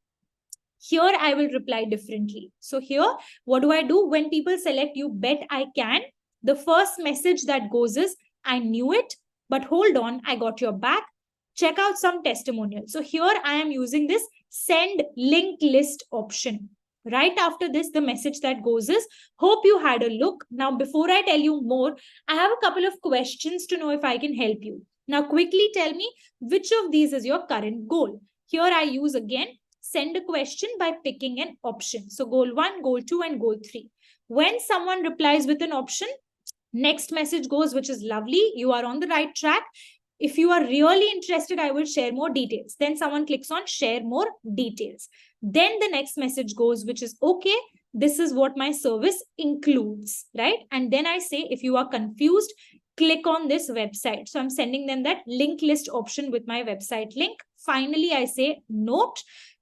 Here I will reply differently. So here, what do I do? When people select you bet I can, the first message that goes is, I knew it, but hold on, I got your back. Check out some testimonials. So here I am using this send link list option. Right after this, the message that goes is, hope you had a look. Now, before I tell you more, I have a couple of questions to know if I can help you. Now, quickly tell me which of these is your current goal. Here I use again, send a question by picking an option. So goal 1, goal 2, and goal 3. When someone replies with an option, next message goes, which is lovely. You are on the right track. If you are really interested, I will share more details. Then someone clicks on share more details. Then the next message goes, which is, okay, this is what my service includes, right? And then I say, if you are confused, click on this website. So I'm sending them that link list option with my website link. Finally, I say, note,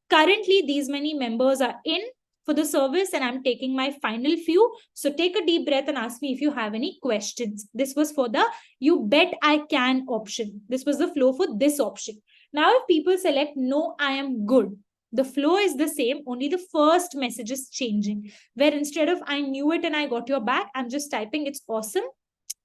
currently these many members are in for the service and I'm taking my final few. So take a deep breath and ask me if you have any questions. This was for the you bet I can option. This was the flow for this option. Now, if people select no, I am good, the flow is the same, only the first message is changing, where instead of I knew it and I got your back, I'm just typing it's awesome.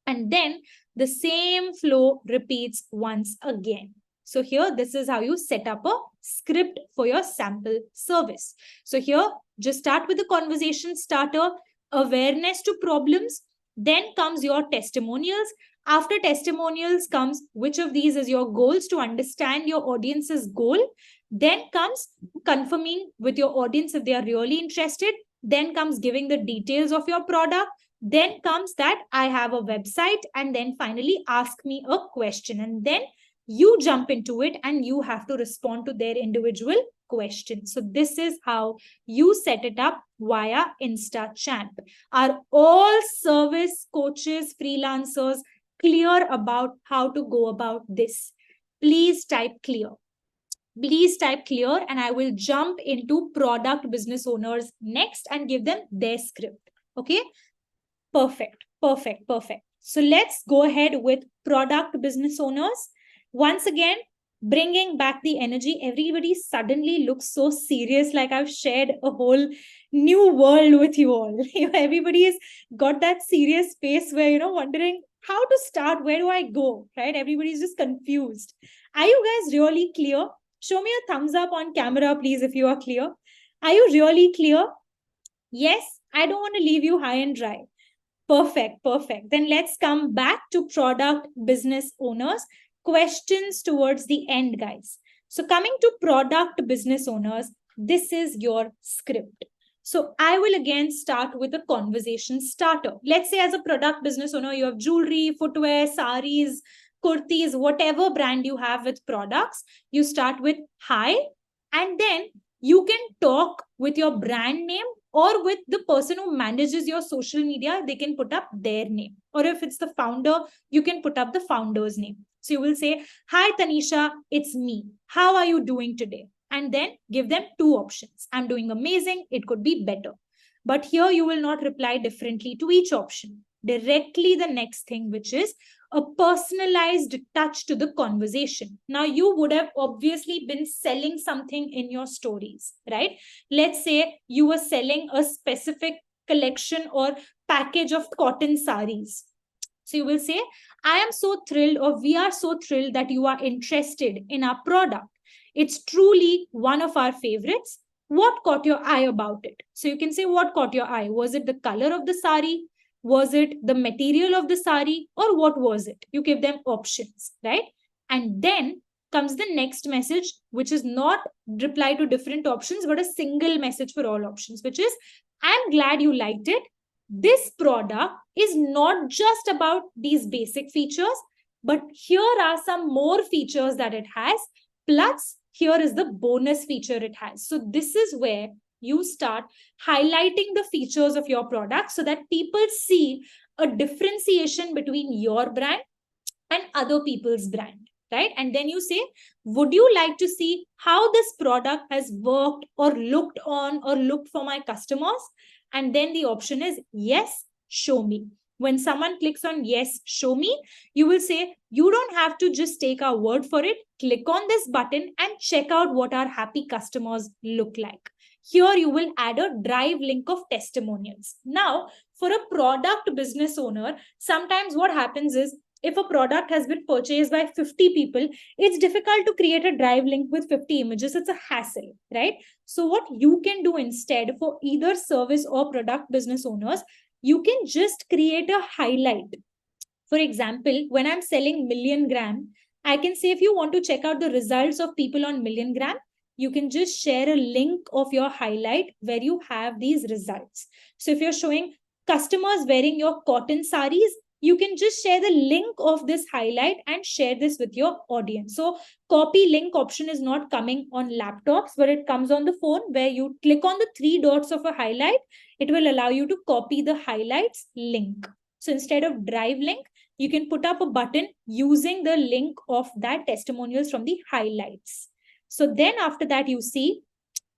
And then the same flow repeats once again. So here, this is how you set up a script for your sample service. So here, just start with the conversation starter, awareness to problems. Then comes your testimonials. After testimonials comes which of these is your goals to understand your audience's goal. Then comes confirming with your audience if they are really interested. Then comes giving the details of your product. Then comes that I have a website. And then finally, ask me a question. And then you jump into it and you have to respond to their individual questions. So this is how you set it up via InstaChamp. Are all service coaches, freelancers clear about how to go about this? Please type clear. Please type clear and I will jump into product business owners next and give them their script. Okay, perfect, perfect, perfect. So let's go ahead with product business owners. Once again, bringing back the energy. Everybody suddenly looks so serious, like I've shared a whole new world with you all. Everybody's got that serious face where, wondering how to start, where do I go, right? Everybody's just confused. Are you guys really clear? Show me a thumbs up on camera, please, if you are clear. Are you really clear? Yes, I don't want to leave you high and dry. Perfect, perfect. Then let's come back to product business owners. Questions towards the end, guys. So coming to product business owners, this is your script. So I will again start with a conversation starter. Let's say as a product business owner, you have jewelry, footwear, saris, kurtis, whatever brand you have with products. You start with, hi, And then you can talk with your brand name, or with the person who manages your social media, they can put up their name. Or if it's the founder, you can put up the founder's name. So you will say, "Hi, Tanisha, it's me. How are you doing today?" And then give them two options. "I'm doing amazing. It could be better." But here you will not reply differently to each option. Directly the next thing, which is a personalized touch to the conversation. Now, you would have obviously been selling something in your stories, right? Let's say you were selling a specific collection or package of cotton saris. So you will say, "I am so thrilled," or "We are so thrilled that you are interested in our product. It's truly one of our favorites. What caught your eye about it?" So you can say, what caught your eye? Was it the color of the sari? Was it the material of the sari? Or what was it? You give them options, right? And then comes the next message, which is not reply to different options, but a single message for all options, which is, "I'm glad you liked it. This product is not just about these basic features, but here are some more features that it has. Plus, here is the bonus feature it has." So this is where you start highlighting the features of your product so that people see a differentiation between your brand and other people's brand, right? And then you say, "Would you like to see how this product has worked or looked on or looked for my customers?" And then the option is, "Yes, show me." When someone clicks on "Yes, show me," you will say, "You don't have to just take our word for it. Click on this button and check out what our happy customers look like." Here you will add a drive link of testimonials. Now, for a product business owner, sometimes what happens is, if a product has been purchased by 50 people, it's difficult to create a drive link with 50 images. It's a hassle, right? So what you can do instead, for either service or product business owners, you can just create a highlight. For example, when I'm selling Million Gram, I can say, if you want to check out the results of people on Million Gram, you can just share a link of your highlight where you have these results. So if you're showing customers wearing your cotton saris, you can just share the link of this highlight and share this with your audience. So copy link option is not coming on laptops, but it comes on the phone, where you click on the three dots of a highlight. It will allow you to copy the highlights link. So instead of drive link, you can put up a button using the link of that testimonials from the highlights. So then after that, you see,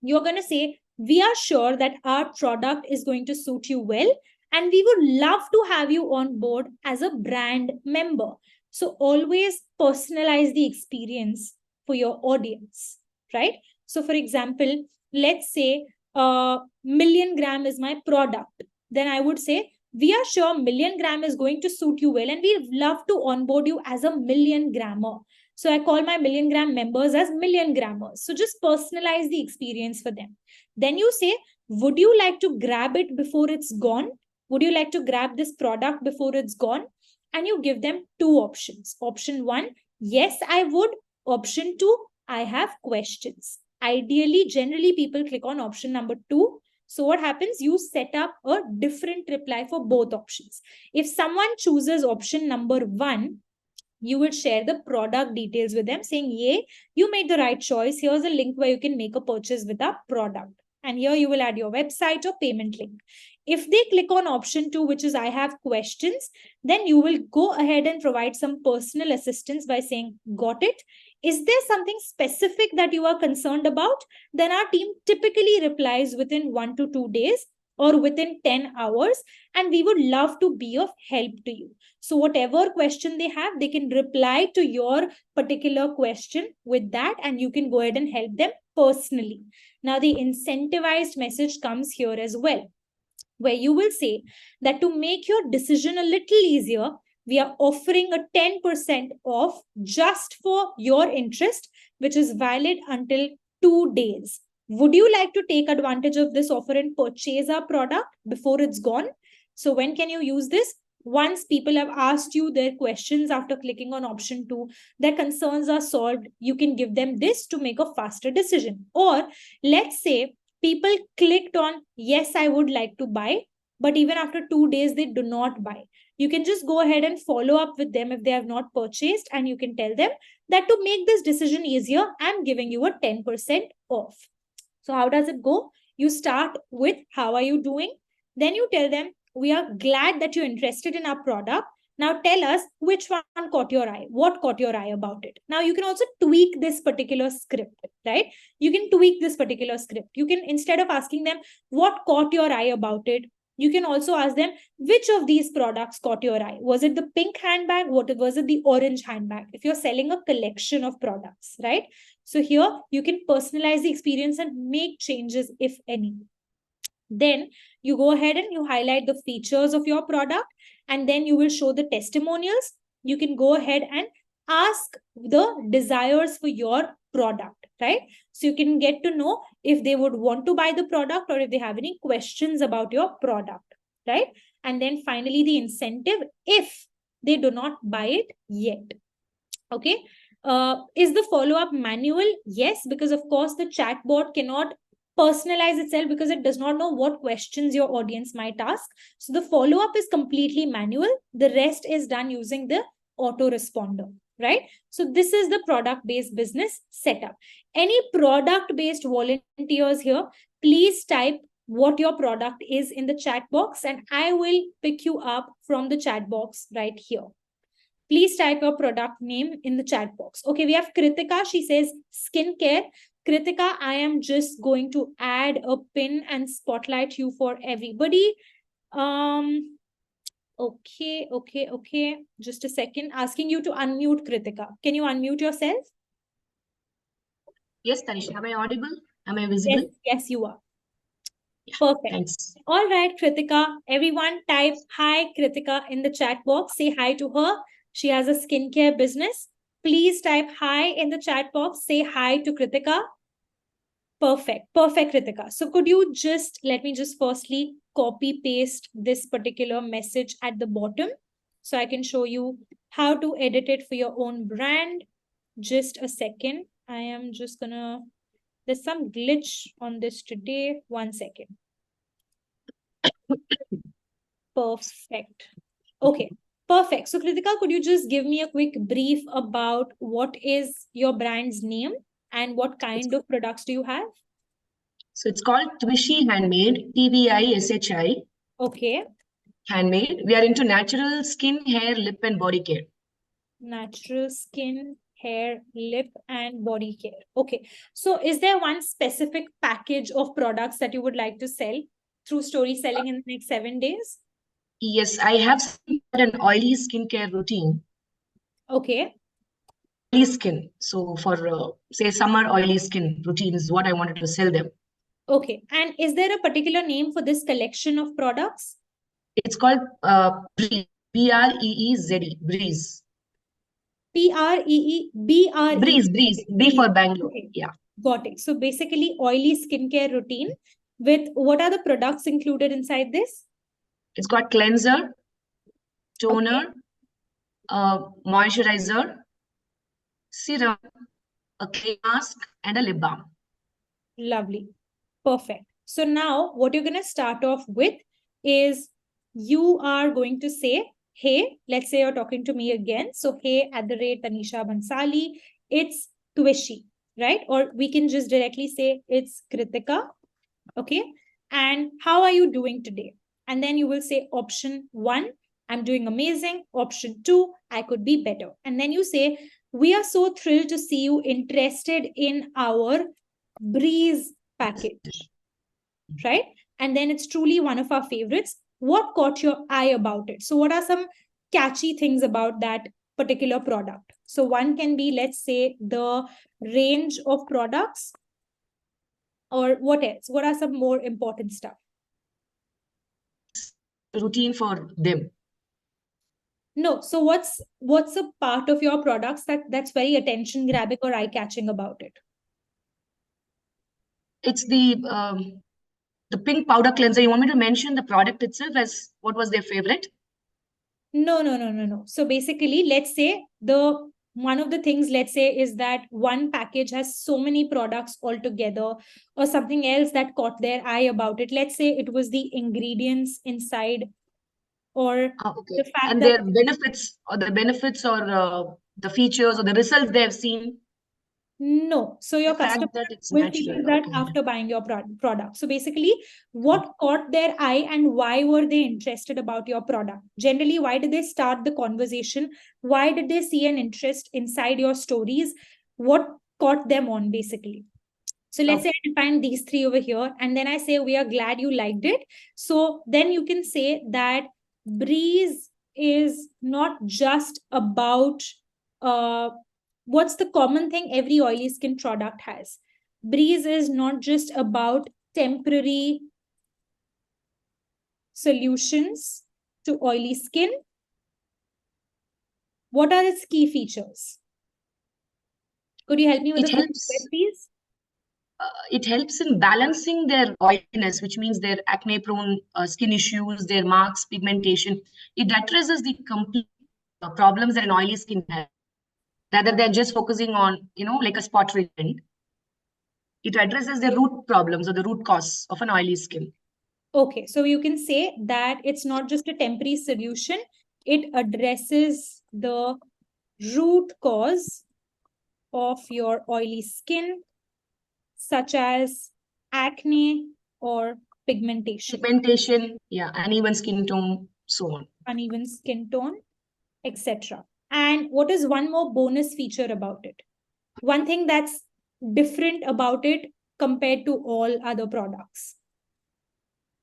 you're going to say, "We are sure that our product is going to suit you well, and we would love to have you on board as a brand member." So always personalize the experience for your audience, right? So for example, let's say Million Gram is my product. Then I would say, "We are sure Million Gram is going to suit you well, and we'd love to onboard you as a Million Grammer. So I call my Million Gram members as Million Grammers." So just personalize the experience for them. Then you say, "Would you like to grab it before it's gone? Would you like to grab this product before it's gone?" And you give them two options. Option one, "Yes, I would." Option two, "I have questions." Ideally, generally, people click on option number two. So what happens? You set up a different reply for both options. If someone chooses option number one, you would share the product details with them, saying, "Yay, you made the right choice. Here's a link where you can make a purchase with our product." And here you will add your website or payment link. If they click on option two, which is "I have questions," then you will go ahead and provide some personal assistance by saying, "Got it. Is there something specific that you are concerned about?" Then our team typically replies within 1 to 2 days or within 10 hours, and we would love to be of help to you. So whatever question they have, they can reply to your particular question with that, and you can go ahead and help them personally. Now, the incentivized message comes here as well, where you will say that to make your decision a little easier, we are offering a 10% off just for your interest, which is valid until 2 days. Would you like to take advantage of this offer and purchase our product before it's gone? So when can you use this? Once people have asked you their questions after clicking on option two, their concerns are solved, you can give them this to make a faster decision. Or let's say people clicked on "Yes, I would like to buy," but even after 2 days, they do not buy. You can just go ahead and follow up with them if they have not purchased, and you can tell them that to make this decision easier, I'm giving you a 10% off. So how does it go? You start with, how are you doing? Then you tell them, we are glad that you're interested in our product. Now tell us which one caught your eye. What caught your eye about it? Now you can also tweak this particular script, right? You can tweak this particular script. You can, instead of asking them what caught your eye about it, you can also ask them, which of these products caught your eye? Was it the pink handbag? Was it the orange handbag? If you're selling a collection of products, right? So here you can personalize the experience and make changes, if any. Then you go ahead and you highlight the features of your product, and then you will show the testimonials. You can go ahead and ask the desires for your product, right? So you can get to know if they would want to buy the product or if they have any questions about your product, right? And then finally, the incentive if they do not buy it yet. Okay. Is the follow-up manual? Yes, because of course the chatbot cannot personalize itself because it does not know what questions your audience might ask. So the follow-up is completely manual. The rest is done using the autoresponder, right? So this is the product-based business setup. Any product-based volunteers here, please type what your product is in the chat box, and I will pick you up from the chat box right here. Please type your product name in the chat box. Okay, we have Kritika. She says skincare. Kritika, I am just going to add a pin and spotlight you for everybody. Okay. Just a second. Asking you to unmute, Kritika. Can you unmute yourself? Yes, Tanisha. Am I audible? Am I visible? Yes, you are. Yeah, perfect. Thanks. All right, Kritika. Everyone type hi, Kritika, in the chat box. Say hi to her. She has a skincare business. Please type hi in the chat box. Say hi to Kritika. Perfect, Kritika. So could you just, let me just firstly copy paste this particular message at the bottom so I can show you how to edit it for your own brand. Just a second. I am just gonna, there's some glitch on this today. 1 second. Perfect. Okay. Perfect. So Kritika, could you just give me a quick brief about what is your brand's name and what kind of products do you have? So it's called Twishi Handmade, TVISHI. Okay. Handmade. We are into natural skin, hair, lip, and body care. Natural skin, hair, lip, and body care. Okay. So is there one specific package of products that you would like to sell through story selling in the next 7 days? Yes, I have an oily skincare routine. Okay. Oily skin. So for say summer oily skin routine is what I wanted to sell them. Okay. And is there a particular name for this collection of products? It's called Breeze. BREEZE. Breeze. BREEZE. Breeze. B for Bangalore. Okay. Yeah. Got it. So basically oily skincare routine with what are the products included inside this? It's got cleanser, toner, moisturizer, serum, a clay mask, and a lip balm. Lovely. Perfect. So now what you're going to start off with is you are going to say, hey, let's say you're talking to me again. So hey, @Tanisha Bhansali, it's Twishi, right? Or we can just directly say it's Kritika. Okay. And how are you doing today? And then you will say option 1, I'm doing amazing. Option 2, I could be better. And then you say, we are so thrilled to see you interested in our Breeze package, right? And then it's truly one of our favorites. What caught your eye about it? So what are some catchy things about that particular product? So one can be, let's say, the range of products. Or what else? What are some more important stuff? Routine for them. No. So what's a part of your products that's very attention grabbing or eye catching about it? It's the pink powder cleanser. You want me to mention the product itself as what was their favorite? No. So basically, let's say the one of the things, let's say, is that one package has so many products all together, or something else that caught their eye about it. Let's say it was the ingredients inside, or Okay. the fact And that their benefits or the features or the results they have seen, no. So your the fact customer that it's will feel natural. that Okay. after buying your product. So basically, what caught their eye and why were they interested about your product? Generally, why did they start the conversation? Why did they see an interest inside your stories? What caught them on, basically? So let's say I define these three over here, and then I say, we are glad you liked it. So then you can say that Breeze is not just about what's the common thing every oily skin product has. Breeze is not just about temporary solutions to oily skin. What are its key features? Could you help me with It the first helps. step, please? It helps in balancing their oiliness, which means their acne-prone skin issues, their marks, pigmentation. It addresses the complete problems that an oily skin has, rather than just focusing on, like a spot treatment. It addresses the root problems or the root cause of an oily skin. Okay, so you can say that it's not just a temporary solution, it addresses the root cause of your oily skin, such as acne or pigmentation, Pigmentation, yeah, uneven skin tone, so on. uneven skin tone, etc. And what is one more bonus feature about it? One thing that's different about it compared to all other products.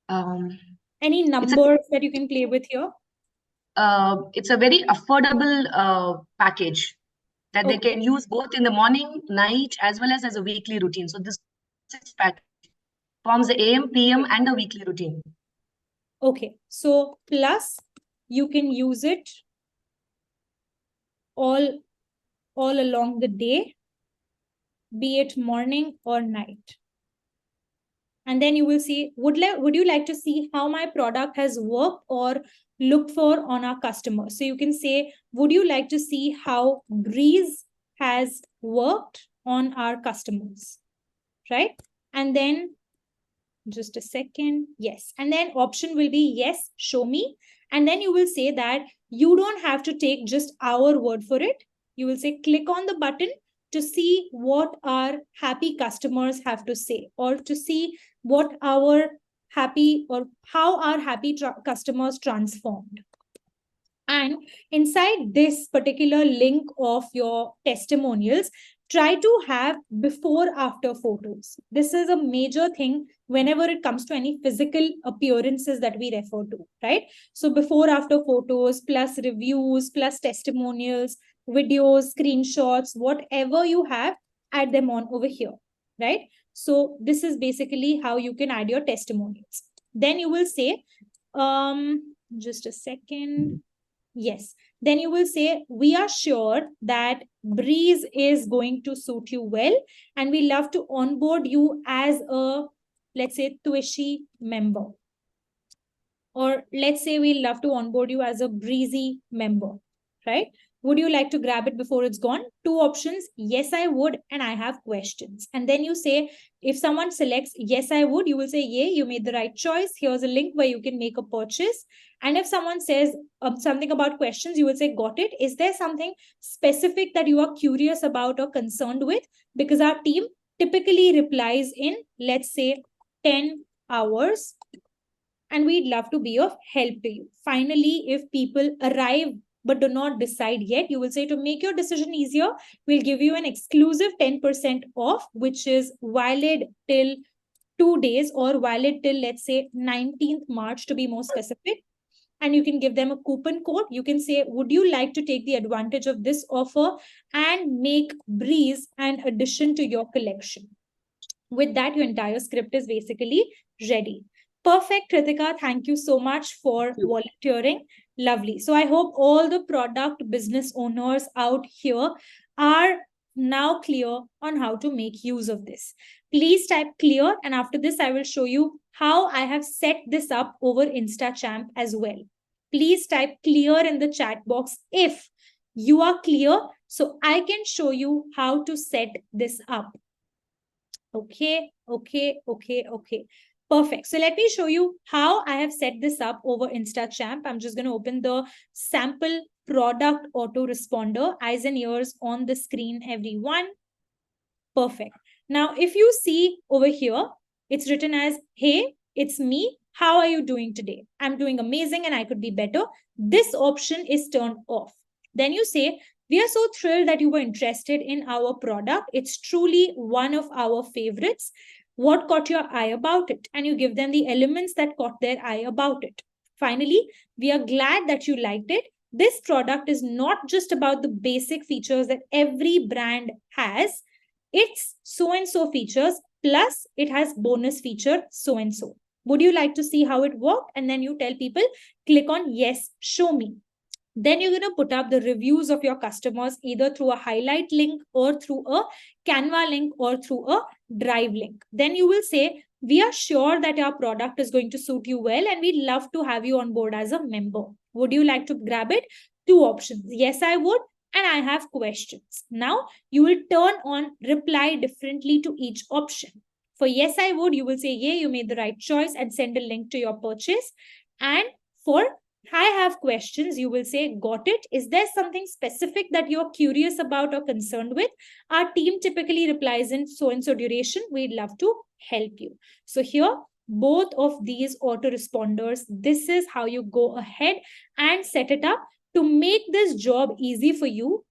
Any numbers that you can play with here? It's a very affordable package that they can use both in the morning, night, as well as a weekly routine. So this package forms the AM, PM, and a weekly routine. Okay, so plus you can use it all along the day, be it morning or night. And then you will see, would you like to see how my product has worked or looked for on our customers? So you can say, would you like to see how Breeze has worked on our customers, right? And then just a second, yes. And then option will be yes, show me. And then you will say that you don't have to take just our word for it. You will say, click on the button to see what our happy customers have to say, or to see what our happy or how our happy customers transformed. And inside this particular link of your testimonials, try to have before after photos. This is a major thing whenever it comes to any physical appearances that we refer to, right? So before after photos plus reviews plus testimonials, videos, screenshots, whatever you have, add them on over here, right? So this is basically how you can add your testimonials. Then you will say, just a second. Yes. Then you will say, we are sure that Breeze is going to suit you well, and we love to onboard you as a, let's say, Twishy member. Or let's say we love to onboard you as a Breezy member, right? Would you like to grab it before it's gone? Two options, yes, I would, and I have questions. And then you say, if someone selects, yes, I would, you will say, yay, you made the right choice. Here's a link where you can make a purchase. And if someone says something about questions, you will say, got it. Is there something specific that you are curious about or concerned with? Because our team typically replies in, let's say, 10 hours. And we'd love to be of help to you. Finally, if people arrive but do not decide yet, you will say, to make your decision easier, we'll give you an exclusive 10% off, which is valid till 2 days, or valid till, let's say, 19th March to be more specific. And you can give them a coupon code. You can say, would you like to take the advantage of this offer and make Breeze an addition to your collection? With that, your entire script is basically ready. Perfect, Kritika. Thank you so much for volunteering. Lovely. So I hope all the product business owners out here are now clear on how to make use of this. Please type clear. And after this, I will show you how I have set this up over InstaChamp as well. Please type clear in the chat box if you are clear So I can show you how to set this up. Okay. Perfect. So let me show you how I have set this up over InstaChamp. I'm just going to open the sample product autoresponder, eyes and ears on the screen, everyone. Perfect. Now, if you see over here, it's written as, hey, it's me. How are you doing today? I'm doing amazing and I could be better. This option is turned off. Then you say, we are so thrilled that you were interested in our product. It's truly one of our favorites. What caught your eye about it? And you give them the elements that caught their eye about it. Finally, we are glad that you liked it. This product is not just about the basic features that every brand has. It's so-and-so features, plus it has bonus feature so-and-so. Would you like to see how it worked? And then you tell people, click on yes, show me. Then you're going to put up the reviews of your customers either through a highlight link or through a Canva link or through a Drive link. Then you will say, we are sure that our product is going to suit you well and we'd love to have you on board as a member. Would you like to grab it? Two options. Yes, I would. And I have questions. Now you will turn on reply differently to each option. For yes, I would, you will say, yeah, you made the right choice and send a link to your purchase. And for I have questions, you will say, got it. Is there something specific that you're curious about or concerned with? Our team typically replies in so-and-so duration. We'd love to help you. So here, both of these autoresponders, this is how you go ahead and set it up to make this job easy for you,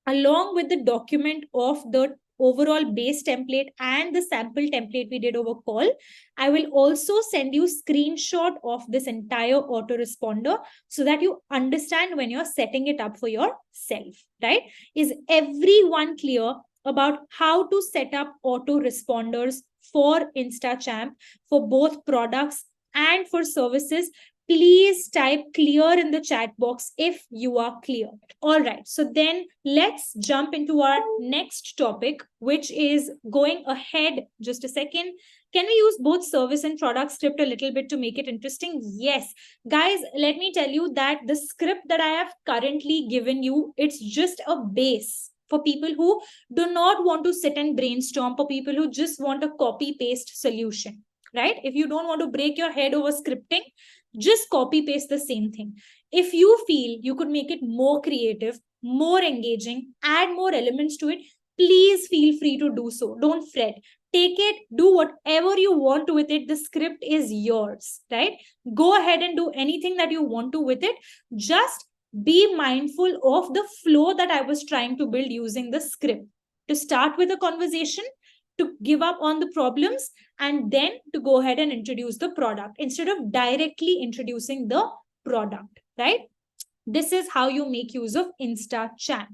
along with the document of the overall base template and the sample template we did over call. I will also send you screenshot of this entire autoresponder so that you understand when you're setting it up for yourself, right? Is everyone clear about how to set up autoresponders for InstaChamp for both products and for services? Please type clear in the chat box if you are clear. All right, so then let's jump into our next topic, which is going ahead. Just a second. Can we use both service and product script a little bit to make it interesting? Yes. Guys, let me tell you that the script that I have currently given you, it's just a base for people who do not want to sit and brainstorm, for people who just want a copy-paste solution, right? If you don't want to break your head over scripting, just copy paste the same thing. If you feel you could make it more creative, more engaging, add more elements to it, please feel free to do so. Don't fret. Take it, do whatever you want to with it. The script is yours, right? Go ahead and do anything that you want to with it. Just be mindful of the flow that I was trying to build using the script. To start with a conversation, to give up on the problems, and then to go ahead and introduce the product instead of directly introducing the product, right? This is how you make use of InstaChamp.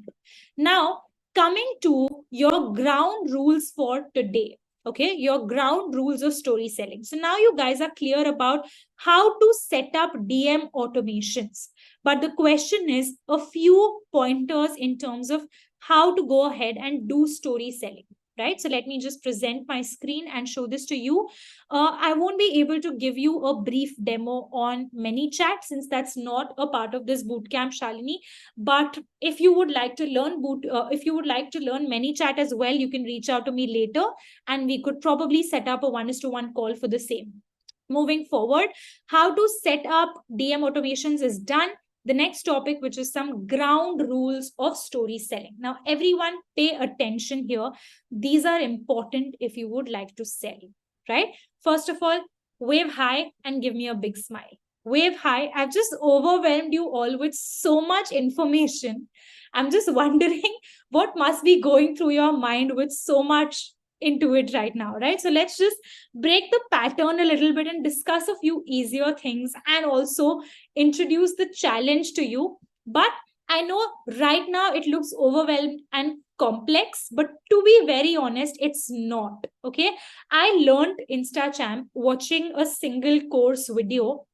Now, coming to your ground rules for today. Okay, your ground rules of story selling. So now you guys are clear about how to set up DM automations. But the question is a few pointers in terms of how to go ahead and do story selling. Right? So let me just present my screen and show this to you. I won't be able to give you a brief demo on ManyChat since that's not a part of this bootcamp, Shalini. But if you would like to learn ManyChat as well, you can reach out to me later and we could probably set up a 1:1 call for the same. Moving forward, how to set up DM automations is done. The next topic, which is some ground rules of story selling. Now, everyone pay attention here. These are important if you would like to sell, right? First of all, wave hi and give me a big smile. Wave hi. I've just overwhelmed you all with so much information. I'm just wondering what must be going through your mind with so much into it right now, right? So let's just break the pattern a little bit and discuss a few easier things and also introduce the challenge to you. But I know right now it looks overwhelmed and complex, but to be very honest, it's not. Okay, I learned InstaChamp watching a single course video,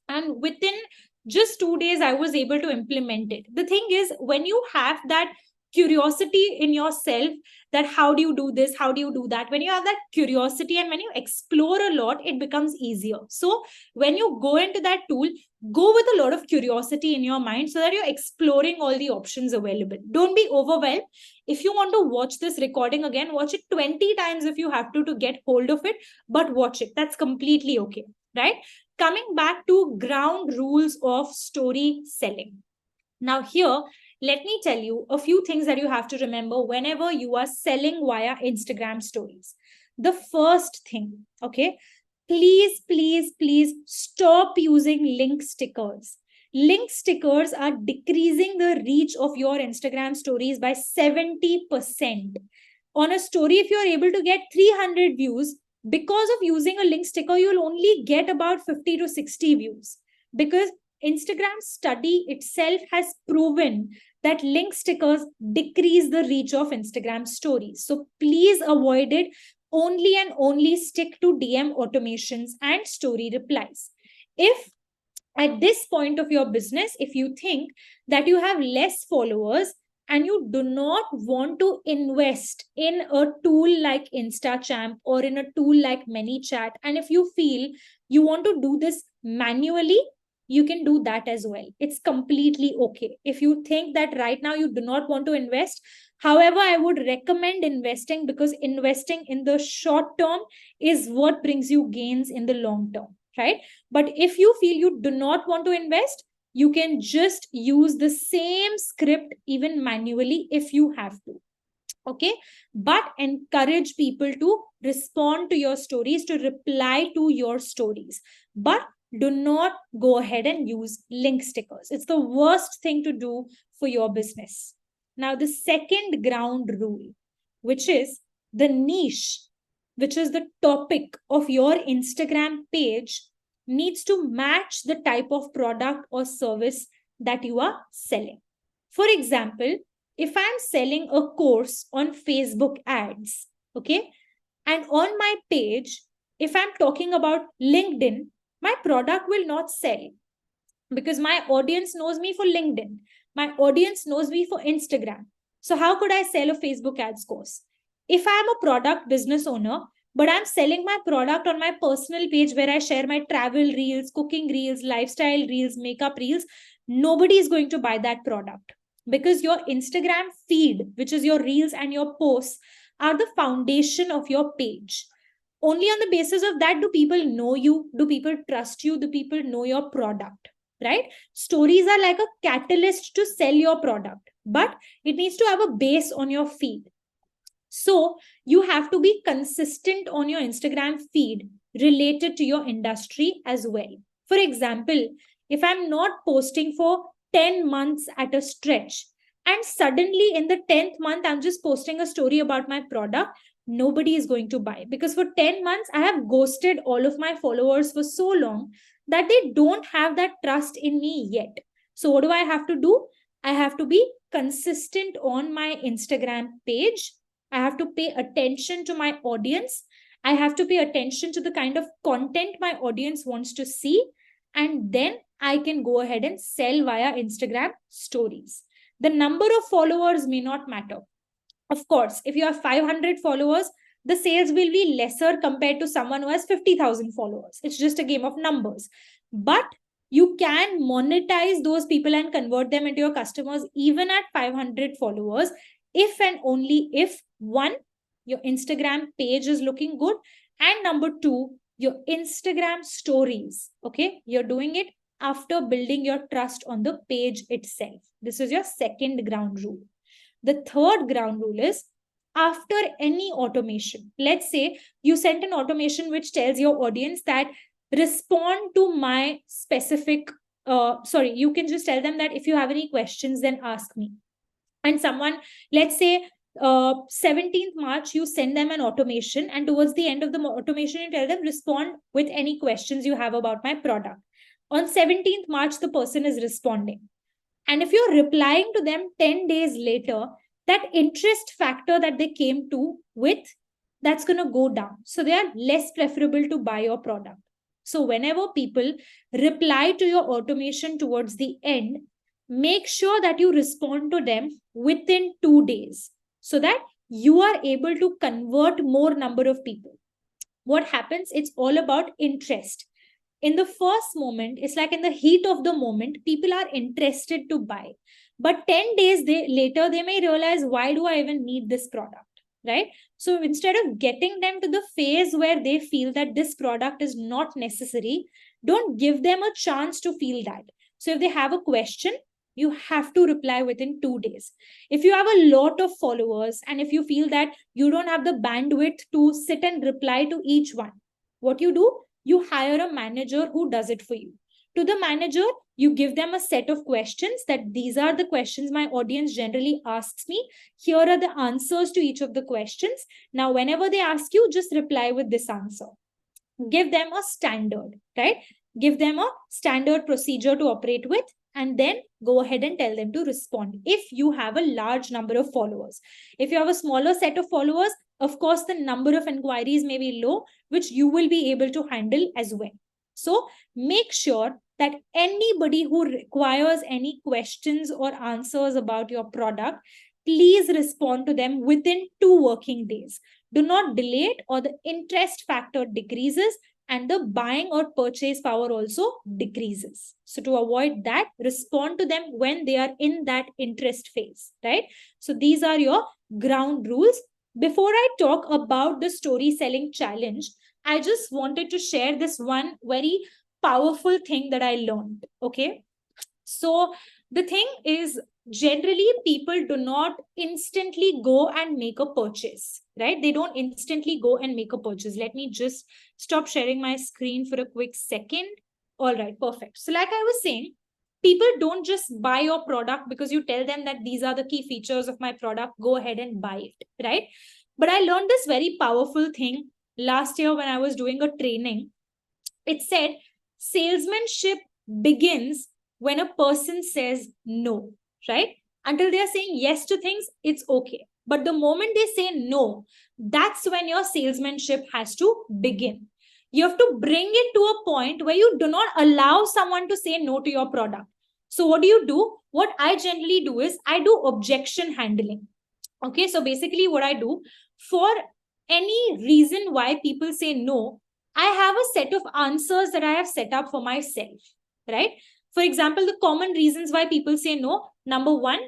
and within just 2 days I was able to implement it. The thing is, when you have that curiosity in yourself that how do you do this, how do you do that, when you have that curiosity and when you explore a lot, it becomes easier. So when you go into that tool, go with a lot of curiosity in your mind so that you're exploring all the options available. Don't be overwhelmed. If you want to watch this recording again, watch it 20 times if you have to get hold of it, but watch it. That's completely okay, right? Coming back to ground rules of story selling. Now here, let me tell you a few things that you have to remember whenever you are selling via Instagram stories. The first thing, okay, please, please, please stop using link stickers. Link stickers are decreasing the reach of your Instagram stories by 70%. On a story, if you're able to get 300 views, because of using a link sticker, you'll only get about 50 to 60 views. Because Instagram study itself has proven that link stickers decrease the reach of Instagram stories. So please avoid it. Only and only stick to DM automations and story replies. If at this point of your business, if you think that you have less followers and you do not want to invest in a tool like InstaChamp or in a tool like ManyChat, and if you feel you want to do this manually, you can do that as well. It's completely okay. If you think that right now you do not want to invest, however, I would recommend investing, because investing in the short term is what brings you gains in the long term, right? But if you feel you do not want to invest, you can just use the same script even manually if you have to. Okay, but encourage people to respond to your stories, to reply to your stories. But do not go ahead and use link stickers. It's the worst thing to do for your business. Now, the second ground rule, which is the niche, which is the topic of your Instagram page, needs to match the type of product or service that you are selling. For example, if I'm selling a course on Facebook ads, okay, and on my page, if I'm talking about LinkedIn, my product will not sell because my audience knows me for LinkedIn. My audience knows me for Instagram. So how could I sell a Facebook ads course? If I'm a product business owner, but I'm selling my product on my personal page where I share my travel reels, cooking reels, lifestyle reels, makeup reels, nobody is going to buy that product, because your Instagram feed, which is your reels and your posts, are the foundation of your page. Only on the basis of that do people know you, do people trust you, do people know your product, right? Stories are like a catalyst to sell your product, but it needs to have a base on your feed. So you have to be consistent on your Instagram feed related to your industry as well. For example, if I'm not posting for 10 months at a stretch, and suddenly in the 10th month, I'm just posting a story about my product, nobody is going to buy, because for 10 months, I have ghosted all of my followers for so long that they don't have that trust in me yet. So what do I have to do? I have to be consistent on my Instagram page. I have to pay attention to my audience. I have to pay attention to the kind of content my audience wants to see. And then I can go ahead and sell via Instagram stories. The number of followers may not matter. Of course, if you have 500 followers, the sales will be lesser compared to someone who has 50,000 followers. It's just a game of numbers. But you can monetize those people and convert them into your customers even at 500 followers, if and only if, one, your Instagram page is looking good, and number two, your Instagram stories, okay, you're doing it after building your trust on the page itself. This is your second ground rule. The third ground rule is, after any automation, let's say you sent an automation which tells your audience that respond to my specific, you can just tell them that if you have any questions, then ask me. And someone, let's say 17th March, you send them an automation, and towards the end of the automation, you tell them respond with any questions you have about my product. On 17th March, the person is responding. And if you're replying to them 10 days later, that interest factor that they came to with, that's going to go down. So they are less preferable to buy your product. So whenever people reply to your automation towards the end, make sure that you respond to them within 2 days so that you are able to convert more number of people. What happens? It's all about interest. In the first moment, it's like in the heat of the moment, people are interested to buy. But 10 days later, they may realize, why do I even need this product? Right? So instead of getting them to the phase where they feel that this product is not necessary, don't give them a chance to feel that. So if they have a question, you have to reply within 2 days. If you have a lot of followers and if you feel that you don't have the bandwidth to sit and reply to each one, what you do? You hire a manager who does it for you. To the manager, you give them a set of questions that these are the questions my audience generally asks me. Here are the answers to each of the questions. Now, whenever they ask you, just reply with this answer. Give them a standard, right? Give them a standard procedure to operate with, and then go ahead and tell them to respond if you have a large number of followers. If you have a smaller set of followers, of course, the number of inquiries may be low, which you will be able to handle as well. So make sure that anybody who requires any questions or answers about your product, please respond to them within 2 working days. Do not delay it, or the interest factor decreases and the buying or purchase power also decreases. So to avoid that, respond to them when they are in that interest phase, right? So these are your ground rules. Before I talk about the story selling challenge, I just wanted to share this one very powerful thing that I learned. Okay. So the thing is, generally people do not instantly go and make a purchase, right? They don't instantly go and make a purchase. Let me just stop sharing my screen for a quick second. All right, perfect. So like I was saying, people don't just buy your product because you tell them that these are the key features of my product, go ahead and buy it, right? But I learned this very powerful thing last year when I was doing a training. It said salesmanship begins when a person says no, right? Until they are saying yes to things, it's okay. But the moment they say no, that's when your salesmanship has to begin. You have to bring it to a point where you do not allow someone to say no to your product. So what do? What I generally do is I do objection handling. Okay, so basically what I do, for any reason why people say no, I have a set of answers that I have set up for myself, right? For example, the common reasons why people say no. Number one,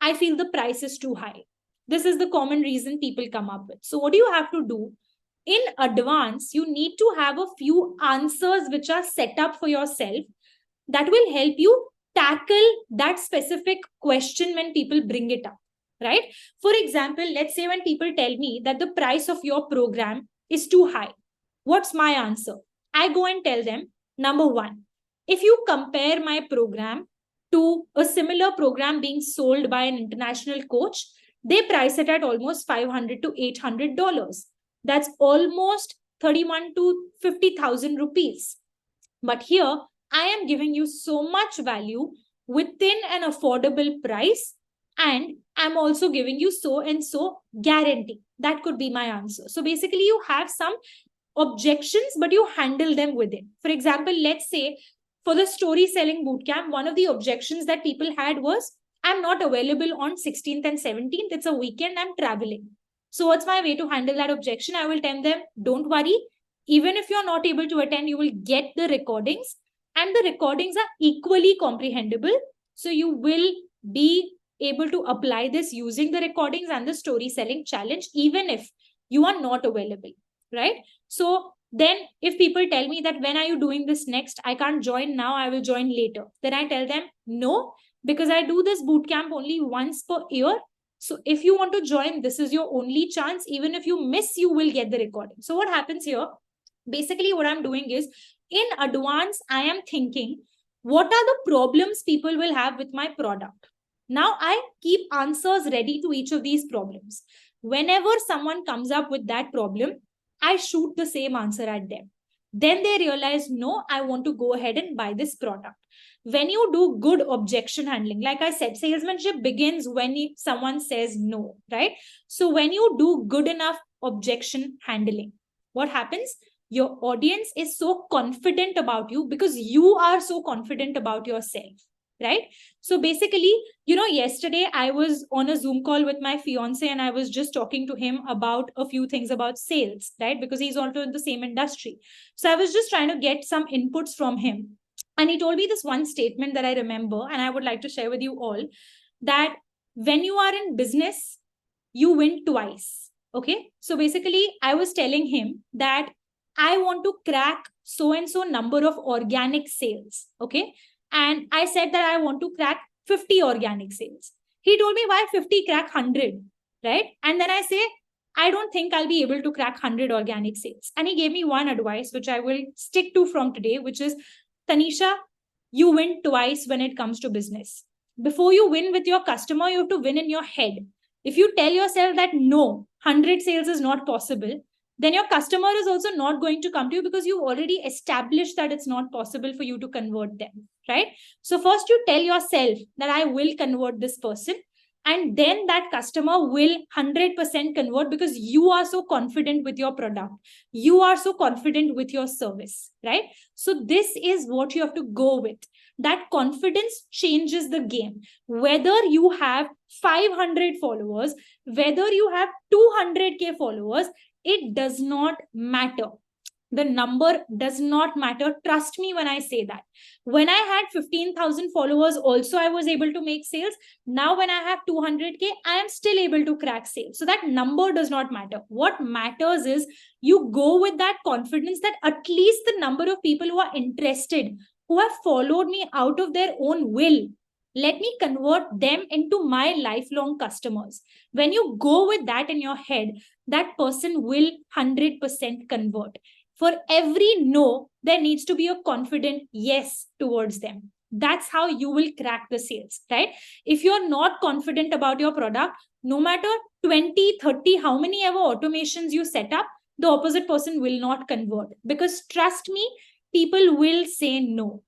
I feel the price is too high. This is the common reason people come up with. So what do you have to do? In advance, you need to have a few answers which are set up for yourself that will help you tackle that specific question when people bring it up, right? For example, let's say when people tell me that the price of your program is too high, what's my answer? I go and tell them, number one, if you compare my program to a similar program being sold by an international coach, they price it at almost $500 to $800. That's almost 31 to 50,000 rupees. But here, I am giving you so much value within an affordable price, and I'm also giving you so and so guarantee. That could be my answer. So basically, you have some objections, but you handle them within. For example, let's say for the story selling bootcamp, one of the objections that people had was, I'm not available on 16th and 17th. It's a weekend, I'm traveling. So what's my way to handle that objection? I will tell them, don't worry. Even if you're not able to attend, you will get the recordings, and the recordings are equally comprehensible. So you will be able to apply this using the recordings and the story selling challenge, even if you are not available, right? So then if people tell me that when are you doing this next, I can't join now, I will join later, then I tell them no, because I do this bootcamp only once per year. So if you want to join, this is your only chance. Even if you miss, you will get the recording. So what happens here? Basically, what I'm doing is, in advance, I am thinking, what are the problems people will have with my product? Now I keep answers ready to each of these problems. Whenever someone comes up with that problem, I shoot the same answer at them. Then they realize, no, I want to go ahead and buy this product. When you do good objection handling, like I said, salesmanship begins when someone says no, right? So when you do good enough objection handling, what happens? Your audience is so confident about you because you are so confident about yourself, right? So basically, yesterday I was on a Zoom call with my fiance and I was just talking to him about a few things about sales, right? Because he's also in the same industry. So I was just trying to get some inputs from him. And he told me this one statement that I remember, and I would like to share with you all, that when you are in business, you win twice. Okay. So basically, I was telling him that I want to crack so and so number of organic sales. Okay. And I said that I want to crack 50 organic sales. He told me, why 50, crack 100, right? And then I say, I don't think I'll be able to crack 100 organic sales. And he gave me one advice, which I will stick to from today, which is, Tanisha, you win twice when it comes to business. Before you win with your customer, you have to win in your head. If you tell yourself that no, 100 sales is not possible, then your customer is also not going to come to you because you've already established that it's not possible for you to convert them, right? So first you tell yourself that I will convert this person, and then that customer will 100% convert because you are so confident with your product. You are so confident with your service, right? So this is what you have to go with. That confidence changes the game. Whether you have 500 followers, whether you have 200K followers, it does not matter. The number does not matter. Trust me when I say that. When I had 15,000 followers, also I was able to make sales. Now when I have 200K, I am still able to crack sales. So that number does not matter. What matters is you go with that confidence that at least the number of people who are interested, who have followed me out of their own will, let me convert them into my lifelong customers. When you go with that in your head, that person will 100% convert. For every no, there needs to be a confident yes towards them. That's how you will crack the sales, right? If you're not confident about your product, no matter 20, 30, how many ever automations you set up, the opposite person will not convert. Because trust me, people will say no.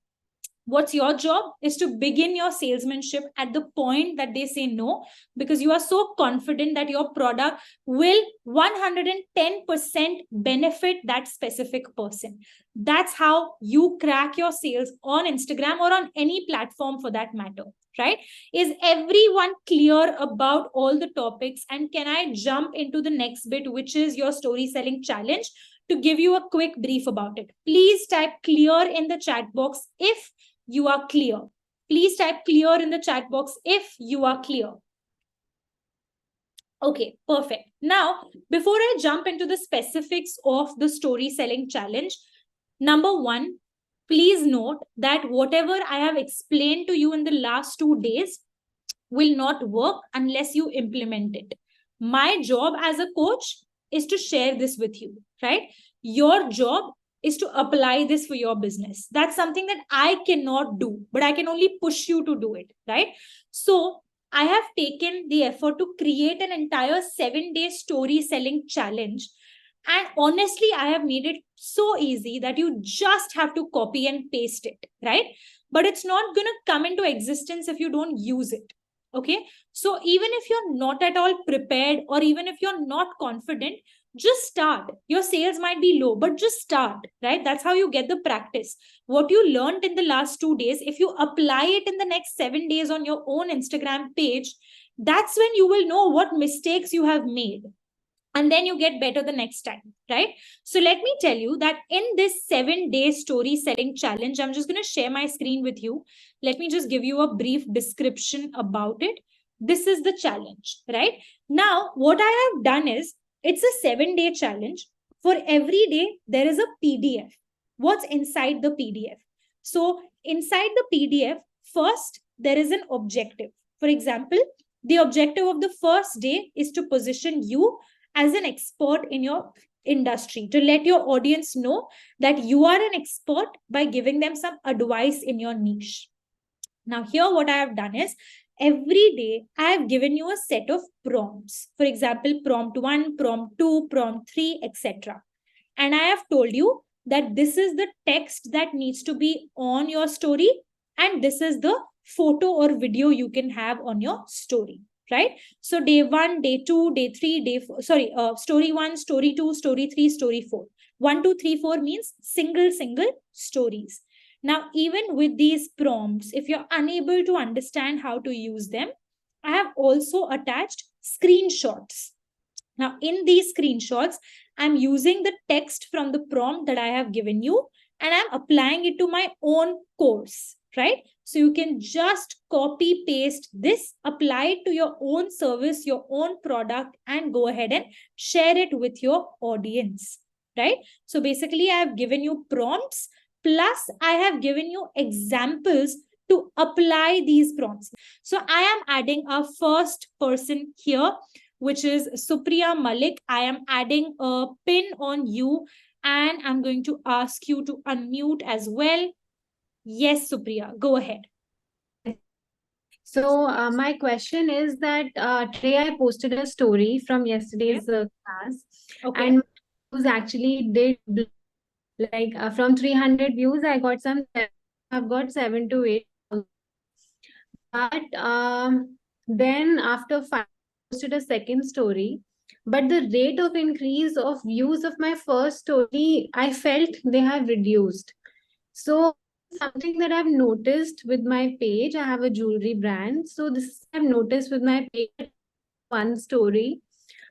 What's your job is to begin your salesmanship at the point that they say no, because you are so confident that your product will 110% benefit that specific person. That's how you crack your sales on Instagram or on any platform for that matter, right? Is everyone clear about all the topics? And can I jump into the next bit, which is your story selling challenge, to give you a quick brief about it? Please type clear in the chat box if you are clear. Please type clear in the chat box if you are clear. Okay, perfect. Now, before I jump into the specifics of the story selling challenge, number one, please note that whatever I have explained to you in the last 2 days will not work unless you implement it. My job as a coach is to share this with you, right? Your job is to apply this for your business. That's something that I cannot do, but I can only push you to do it, right? So I have taken the effort to create an entire 7-day story selling challenge. And honestly, I have made it so easy that you just have to copy and paste it, right? But it's not going to come into existence if you don't use it. Okay. So even if you're not at all prepared, or even if you're not confident, just start. Your sales might be low, but just start, right? That's how you get the practice. What you learned in the last 2 days, if you apply it in the next 7 days on your own Instagram page, that's when you will know what mistakes you have made. And then you get better the next time, right? So let me tell you that in this 7-day story selling challenge, I'm just going to share my screen with you. Let me just give you a brief description about it. This is the challenge, right? Now, what I have done is, it's a 7-day challenge. For every day, there is a PDF. What's inside the PDF? So inside the PDF, first, there is an objective. For example, the objective of the first day is to position you as an expert in your industry, to let your audience know that you are an expert by giving them some advice in your niche. Now here, what I have done is, every day I have given you a set of prompts. For example, prompt 1, prompt 2, prompt 3, etc. And I have told you that this is the text that needs to be on your story, and this is the photo or video you can have on your story, right? So day 1, day 2, day 3, story 1, story 2, story 3, story 4. 1, 2, 3, 4 means single stories. Now, even with these prompts, if you're unable to understand how to use them, I have also attached screenshots. Now, in these screenshots, I'm using the text from the prompt that I have given you, and I'm applying it to my own course, right? So you can just copy paste this, apply it to your own service, your own product, and go ahead and share it with your audience, right? So basically, I have given you prompts, plus I have given you examples to apply these prompts. So I am adding a first person here, which is Supriya Malik. I am adding a pin on you, and I'm going to ask you to unmute as well. Yes, Supriya, go ahead. So my question is that today I posted a story from yesterday's class, Okay. and views actually did like from 300 views, I've got 7 to 8. But then after 5, I posted a second story, but the rate of increase of views of my first story, I felt they have reduced. So something that I've noticed with my page, I have a jewelry brand. So this I've noticed with my page, one story,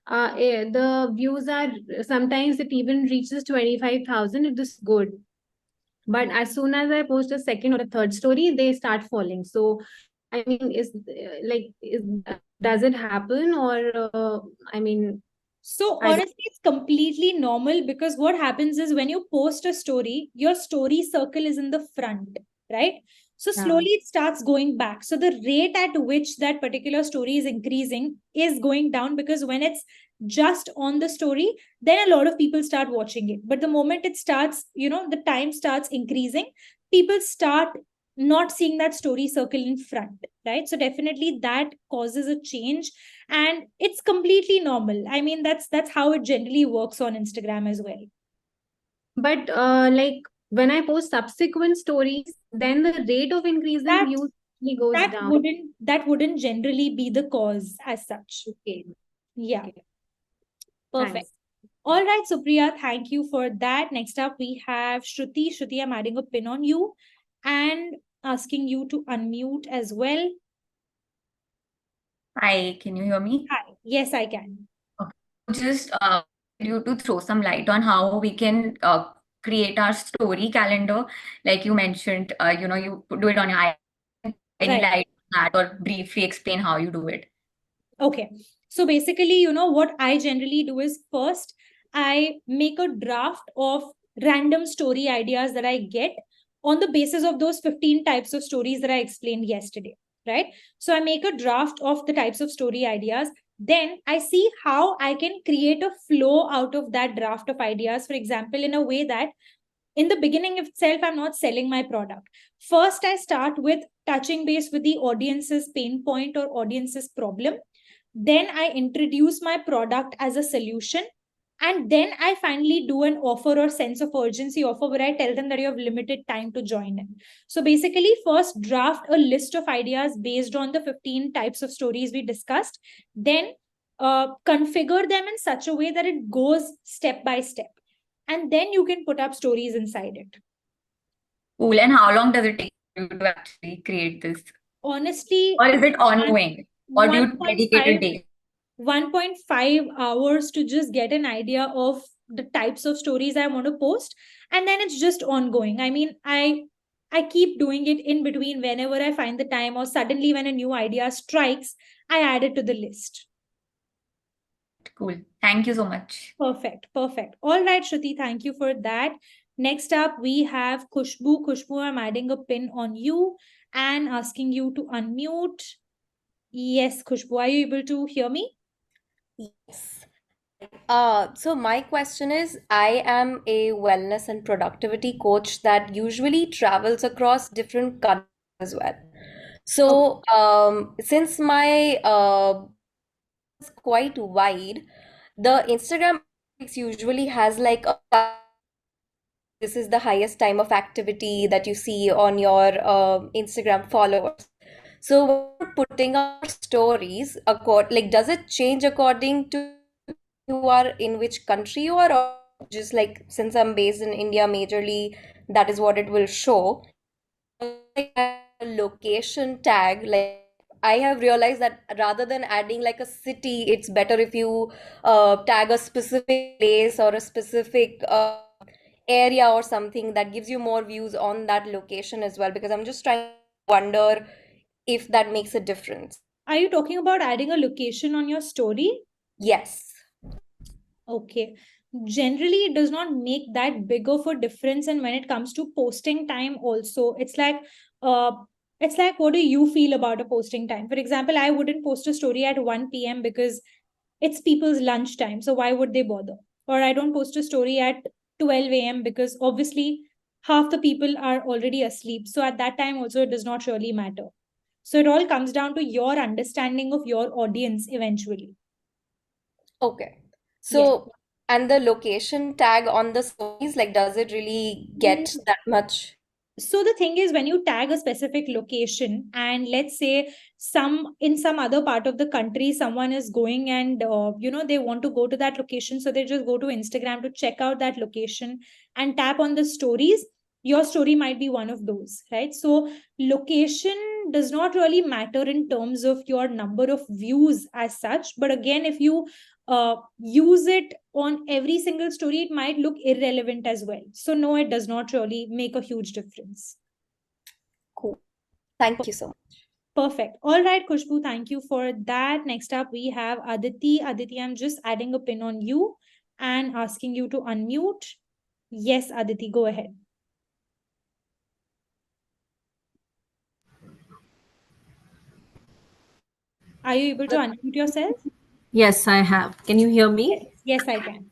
the views are sometimes it even reaches 25,000. It is good. But as soon as I post a second or a third story, they start falling. So I mean, does it happen, or I mean? So honestly, it's completely normal, because what happens is when you post a story, your story circle is in the front, right? So slowly it starts going back. So the rate at which that particular story is increasing is going down, because when it's just on the story, then a lot of people start watching it. But the moment it starts, the time starts increasing, people start not seeing that story circle in front, right? So definitely that causes a change, and it's completely normal. I mean, that's how it generally works on Instagram as well. But like when I post subsequent stories, then the rate of increasing views goes down. That wouldn't generally be the cause as such. Okay. Yeah. Okay. Perfect. Thanks. All right, Supriya, thank you for that. Next up, we have Shruti. Shruti, I'm adding a pin on you and asking you to unmute as well. Hi, can you hear me? Hi. Yes, I can. Okay. Just you to throw some light on how we can create our story calendar, like you mentioned. You do it on your iPhone. Any light on that, or briefly explain how you do it. Okay. So basically, what I generally do is, first, I make a draft of random story ideas that I get on the basis of those 15 types of stories that I explained yesterday, right? So I make a draft of the types of story ideas. Then I see how I can create a flow out of that draft of ideas, for example, in a way that in the beginning itself, I'm not selling my product. First, I start with touching base with the audience's pain point or audience's problem. Then I introduce my product as a solution. And then I finally do an offer or sense of urgency offer, where I tell them that you have limited time to join in. So basically, first draft a list of ideas based on the 15 types of stories we discussed. Then configure them in such a way that it goes step by step. And then you can put up stories inside it. Cool. And how long does it take you to actually create this? Honestly, or is it ongoing? Or do you dedicate a day? 1.5 hours to just get an idea of the types of stories I want to post. And then it's just ongoing. I mean, I keep doing it in between whenever I find the time, or suddenly when a new idea strikes, I add it to the list. Cool. Thank you so much. Perfect. Perfect. All right, Shruti, thank you for that. Next up, we have Khushbu. Khushbu, I'm adding a pin on you and asking you to unmute. Yes, Khushbu, are you able to hear me? Yes. So my question is, I am a wellness and productivity coach that usually travels across different countries as well. So since my is quite wide, the Instagram usually has like this is the highest time of activity that you see on your Instagram followers. So putting our stories, does it change according to you are in which country you are, or just like since I'm based in India majorly, that is what it will show? like a location tag, like I have realized that rather than adding like a city, it's better if you tag a specific place or a specific area or something that gives you more views on that location as well, because I'm just trying to wonder if that makes a difference. Are you talking about adding a location on your story? Yes. Okay. Generally, it does not make that big of a difference. And when it comes to posting time, also, uh, it's like, what do you feel about a posting time? For example, I wouldn't post a story at 1 p.m. because it's people's lunch time. So why would they bother? Or I don't post a story at 12 a.m. because obviously half the people are already asleep. So at that time, also, it does not really matter. So it all comes down to your understanding of your audience eventually. Okay. Yes. So, and the location tag on the stories, like, does it really get that much? So the thing is, when you tag a specific location, and let's say in some other part of the country, someone is going and they want to go to that location, so they just go to Instagram to check out that location and tap on the stories. Your story might be one of those, right? So location does not really matter in terms of your number of views as such, but again, if you use it on every single story, it might look irrelevant as well. So no, it does not really make a huge difference. Cool. Thank you so much. Perfect. All right, Khushbu, thank you for that. Next up, we have Aditi. Aditi, I'm just adding a pin on you and asking you to unmute. Yes, Aditi, go ahead. Are you able to unmute yourself? Yes, I have. Can you hear me? Yes, I can.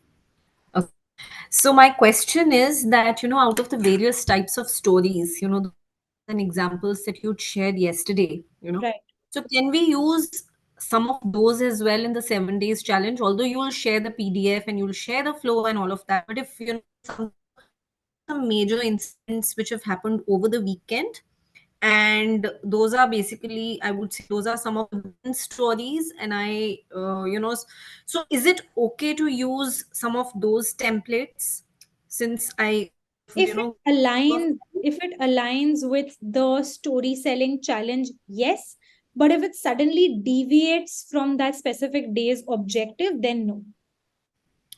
Okay. So my question is that, out of the various types of stories, and examples that you shared yesterday, Right. so can we use some of those as well in the 7 days challenge? Although you will share the PDF and you'll share the flow and all of that, but if some major incidents which have happened over the weekend, and those are basically, I would say, those are some of the stories, and so is it okay to use some of those templates, since if it aligns with the story selling challenge, yes. But if it suddenly deviates from that specific day's objective, then no.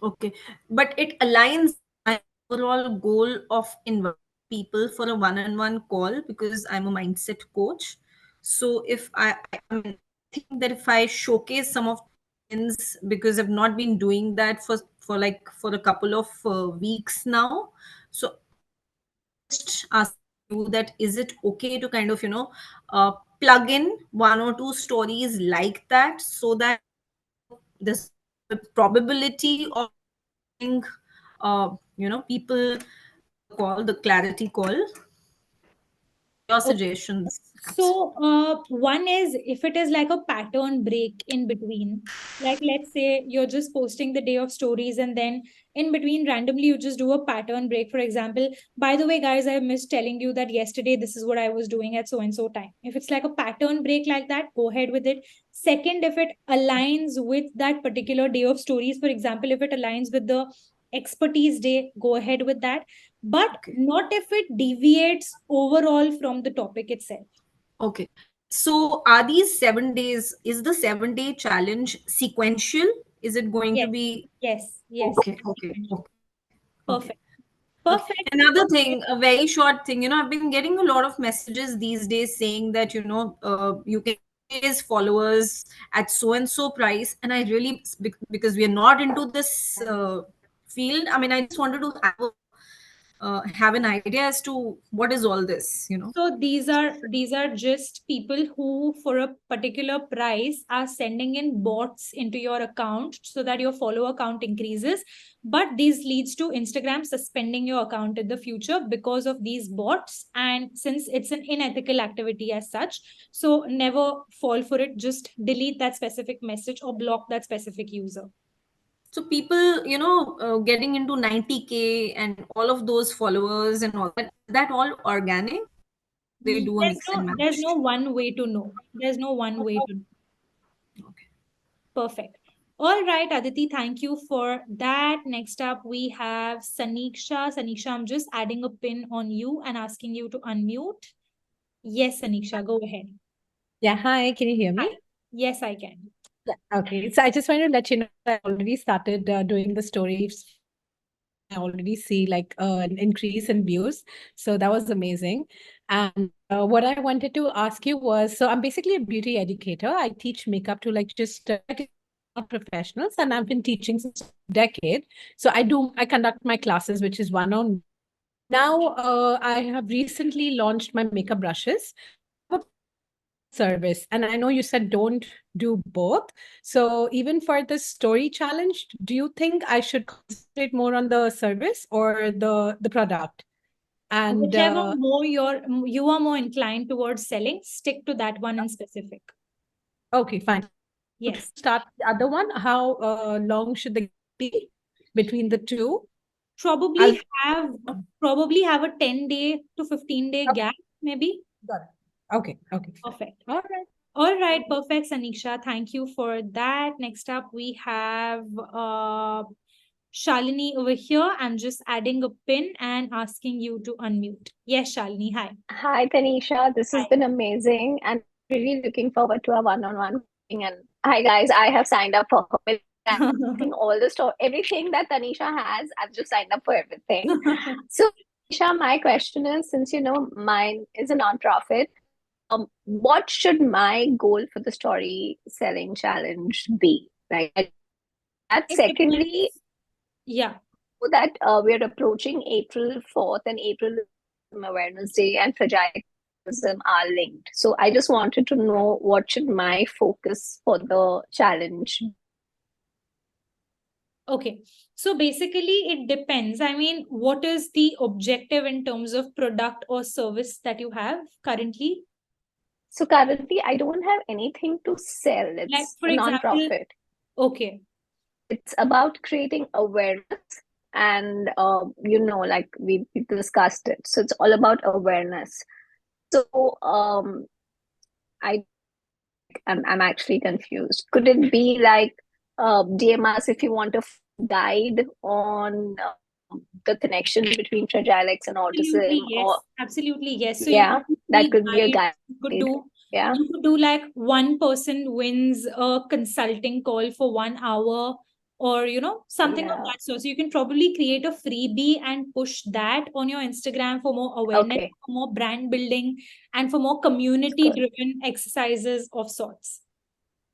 Okay, but it aligns my overall goal of inviting people for a one-on-one call, because I'm a mindset coach. So if I think that if I showcase some of things, because I've not been doing that for a couple of weeks now, so just ask you that, is it okay to kind of plug in one or two stories like that, so that this probability of people call the clarity call? Your Okay. suggestions. So, one is if it is like a pattern break in between, like let's say you're just posting the day of stories and then in between randomly you just do a pattern break. For example, by the way, guys, I missed telling you that yesterday this is what I was doing at so and so time. If it's like a pattern break like that, go ahead with it. Second, if it aligns with that particular day of stories, for example, if it aligns with the expertise day, go ahead with that, but not if it deviates overall from the topic itself. Okay. So are these 7 days, is the 7 day challenge sequential? Is it going to Yes. be? Yes. Okay. Perfect. Okay. Perfect. Another thing, a very short thing, I've been getting a lot of messages these days saying that, you can raise followers at so and so price. And I really, because we are not into this field, I mean, I just wanted to have an idea as to what is all this. So these are just people who, for a particular price, are sending in bots into your account so that your follower count increases. But this leads to Instagram suspending your account in the future because of these bots. And since it's an unethical activity as such, so never fall for it. Just delete that specific message or block that specific user. So people, getting into 90K and all of those followers and all that all organic? They do a mix and match. There's no one way to know. There's no one way to know. Okay. Perfect. All right, Aditi, thank you for that. Next up, we have Saniksha. Saniksha, I'm just adding a pin on you and asking you to unmute. Yes, Anisha, go ahead. Yeah, hi, can you hear Hi. me? Yes, I can. Yeah. Okay, so I just wanted to let you know I already started doing the stories. I already see like an increase in views. So that was amazing. And what I wanted to ask you was, so I'm basically a beauty educator. I teach makeup to like just professionals, and I've been teaching since a decade. So I conduct my classes, which is one-on. Now, I have recently launched my makeup brushes service. And I know you said don't do both. So even for the story challenge, do you think I should concentrate more on the service or the product? And Whichever more you are more inclined towards selling, stick to that one in specific. okay, fine. Yes. Start the other one. How long should the be between the two? Probably have a 10-day to 15-day gap, maybe. Got it. Okay. Perfect. All right. All right, perfect, Sanisha. Thank you for that. Next up, we have Shalini over here. I'm just adding a pin and asking you to unmute. Yes, Shalini. Hi. Hi, Tanisha. This has Hi. been amazing and really looking forward to a one-on-one meeting. And hi, guys. I have signed up for her. All the stuff, everything that Tanisha has, I've just signed up for everything. So, Tanisha, my question is, since you know mine is a nonprofit, what should my goal for the story selling challenge be? Right. And secondly, yeah, that we're approaching April 4th and April Awareness Day and fragilism are linked. So I just wanted to know what should my focus for the challenge. okay. So basically, it depends. I mean, what is the objective in terms of product or service that you have currently? So currently, I don't have anything to sell. It's Like, for a example, nonprofit. Okay. It's about creating awareness and, like we discussed it. So it's all about awareness. So I'm actually confused. Could it be like DM us if you want a guide on the connection between Fragile X and autism? Absolutely, yes. Or Absolutely, yes. So yeah, you that could be a guide. Yeah. You could do like one person wins a consulting call for 1 hour or, something of that sort. So you can probably create a freebie and push that on your Instagram for more awareness, for more brand building, and for more community-driven exercises of sorts.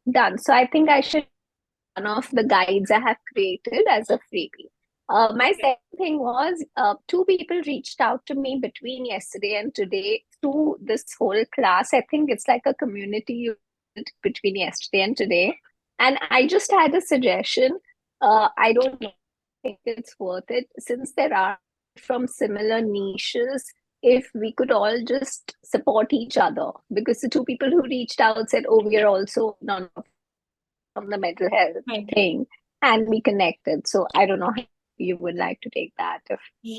Done. So I think I should one of the guides I have created as a freebie. My second thing was 2 people reached out to me between yesterday and today through this whole class. I think it's like a community between yesterday and today. And I just had a suggestion. I don't think it's worth it since there are from similar niches. If we could all just support each other, because the 2 people who reached out said, "Oh, we are also non from the mental health thing," and we connected. So I don't know how you would like to take that.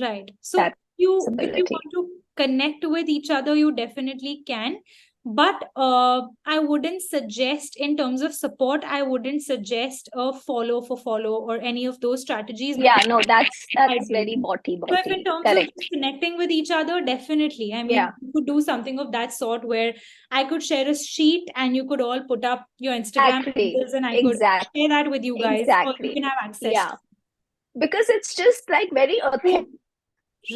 Right. So if you want to connect with each other, you definitely can. But I wouldn't suggest, in terms of support, I wouldn't suggest a follow for follow or any of those strategies. Yeah, no, that's very botty. But in terms of connecting with each other, definitely. I mean, you could do something of that sort where I could share a sheet and you could all put up your Instagram handles and I could share that with you guys. Or you can have access. Yeah. Because it's just like very authentic.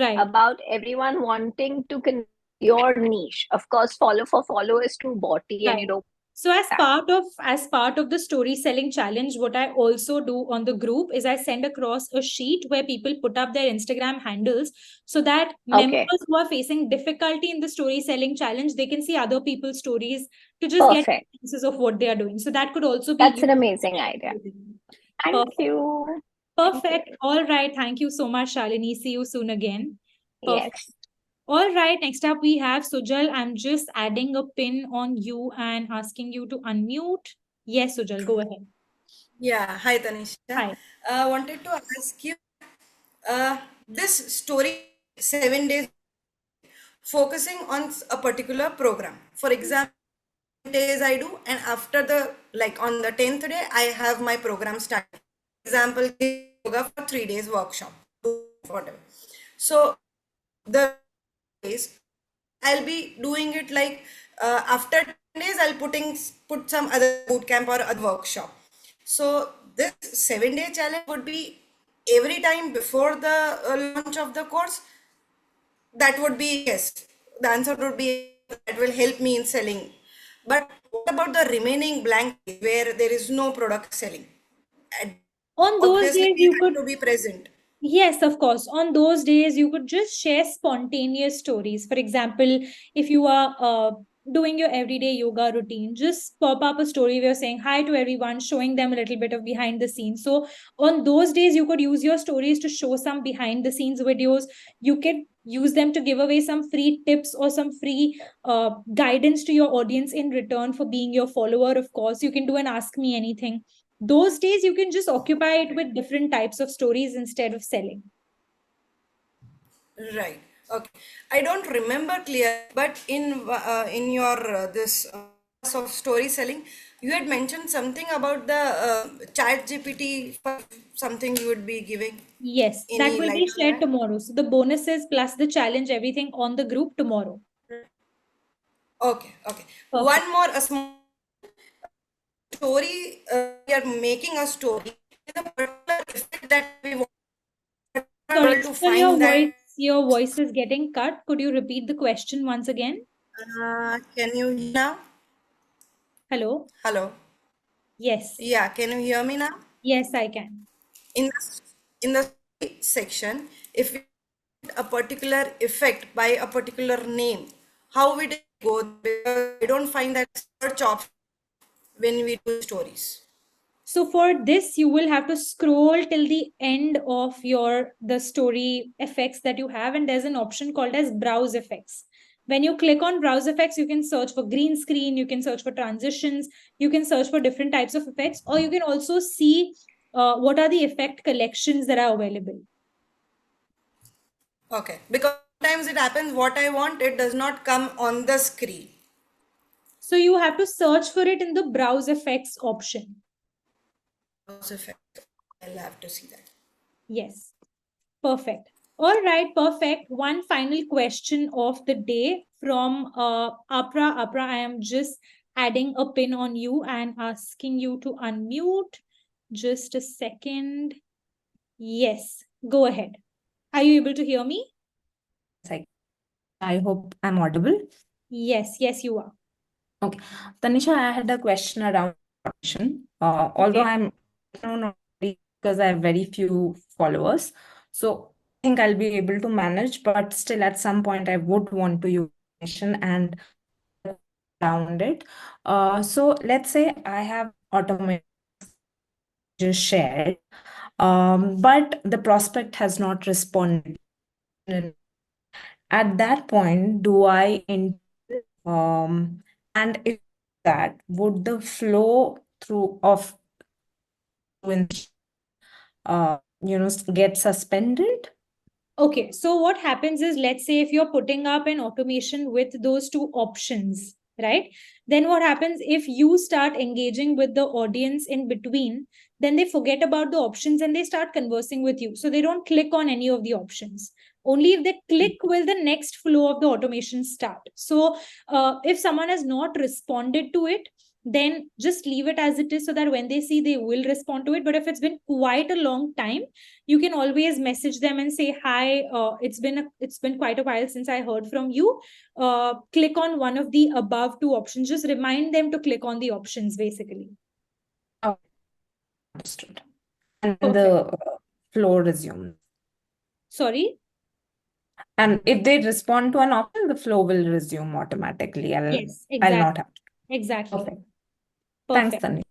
Right. About everyone wanting to connect your niche. Of course, follow for follow is too botty and you don't. So as part of the story selling challenge, what I also do on the group is I send across a sheet where people put up their Instagram handles so that members who are facing difficulty in the story selling challenge, they can see other people's stories to just get senses of what they are doing. So that could also be an amazing idea. Thank you. Perfect. All right. Thank you so much, Shalini. See you soon again. Perfect. Yes. All right. Next up, we have Sujal. I'm just adding a pin on you and asking you to unmute. Yes, Sujal, go ahead. Yeah. Hi, Tanisha. Hi. I wanted to ask you, this story 7 days focusing on a particular program. For example, days I do, and after on the 10th day, I have my program started. Example, yoga for 3 days workshop, whatever. So the days I'll be doing it like after 10 days, I'll put some other boot camp or other workshop. So this 7-day challenge would be every time before the launch of the course. That would be yes. The answer would be that will help me in selling. But what about the remaining blank where there is no product selling? On those Obviously, days, we you have could to be present. Yes, of course. On those days, you could just share spontaneous stories. For example, if you are doing your everyday yoga routine, just pop up a story where you're saying hi to everyone, showing them a little bit of behind the scenes. So, on those days, you could use your stories to show some behind the scenes videos. You could use them to give away some free tips or some free guidance to your audience in return for being your follower. Of course, you can do an ask me anything. Those days you can just occupy it with different types of stories instead of selling. Right. Okay. I don't remember clear, but in your this of story selling, you had mentioned something about the chat GPT for something you would be giving. Yes, that Any will light be on shared that? tomorrow. So the bonuses plus the challenge, everything on the group tomorrow. Okay. Okay. Perfect. One more a small story. We are making a story. The particular effect that we want Sorry, to still your find that. your voice is getting cut. Could you repeat the question once again? Can you hear now? Hello? Hello. Yes. Yeah. Can you hear me now? Yes, I can. In the section, if we get a particular effect by a particular name, how we go? Because I don't find that search option when we do stories. So for this, you will have to scroll till the end of the story effects that you have, and there's an option called as browse effects. When you click on browse effects, you can search for green screen, you can search for transitions, you can search for different types of effects, or you can also see what are the effect collections that are available. Okay, because sometimes it happens what I want, it does not come on the screen. So you have to search for it in the browse effects option. Browse effect. I'll have to see that. Yes. Perfect. All right, perfect. One final question of the day from Apra. Apra, I am just adding a pin on you and asking you to unmute. Just a second. Yes, go ahead. Are you able to hear me? I hope I'm audible. Yes, yes, you are. Okay. Tanisha, I had a question around automation. Although I'm not because I have very few followers. So I think I'll be able to manage, but still at some point I would want to use automation and around it. So let's say I have automation just shared, but the prospect has not responded. At that point, do I and if that would the flow through of get suspended? Okay, so what happens is, let's say if you're putting up an automation with those two options, right? Then what happens if you start engaging with the audience in between, then they forget about the options and they start conversing with you. So they don't click on any of the options. Only if they click will the next flow of the automation start. So if someone has not responded to it, then just leave it as it is so that when they see, they will respond to it. But if it's been quite a long time, you can always message them and say, hi, it's been quite a while since I heard from you. Click on one of the above two options. Just remind them to click on the options, basically. Oh, understood. And the flow resumes. Sorry? And if they respond to an option, the flow will resume automatically. Yes, exactly. I'll not have to. Exactly. Okay. Perfect. Thanks, Tani.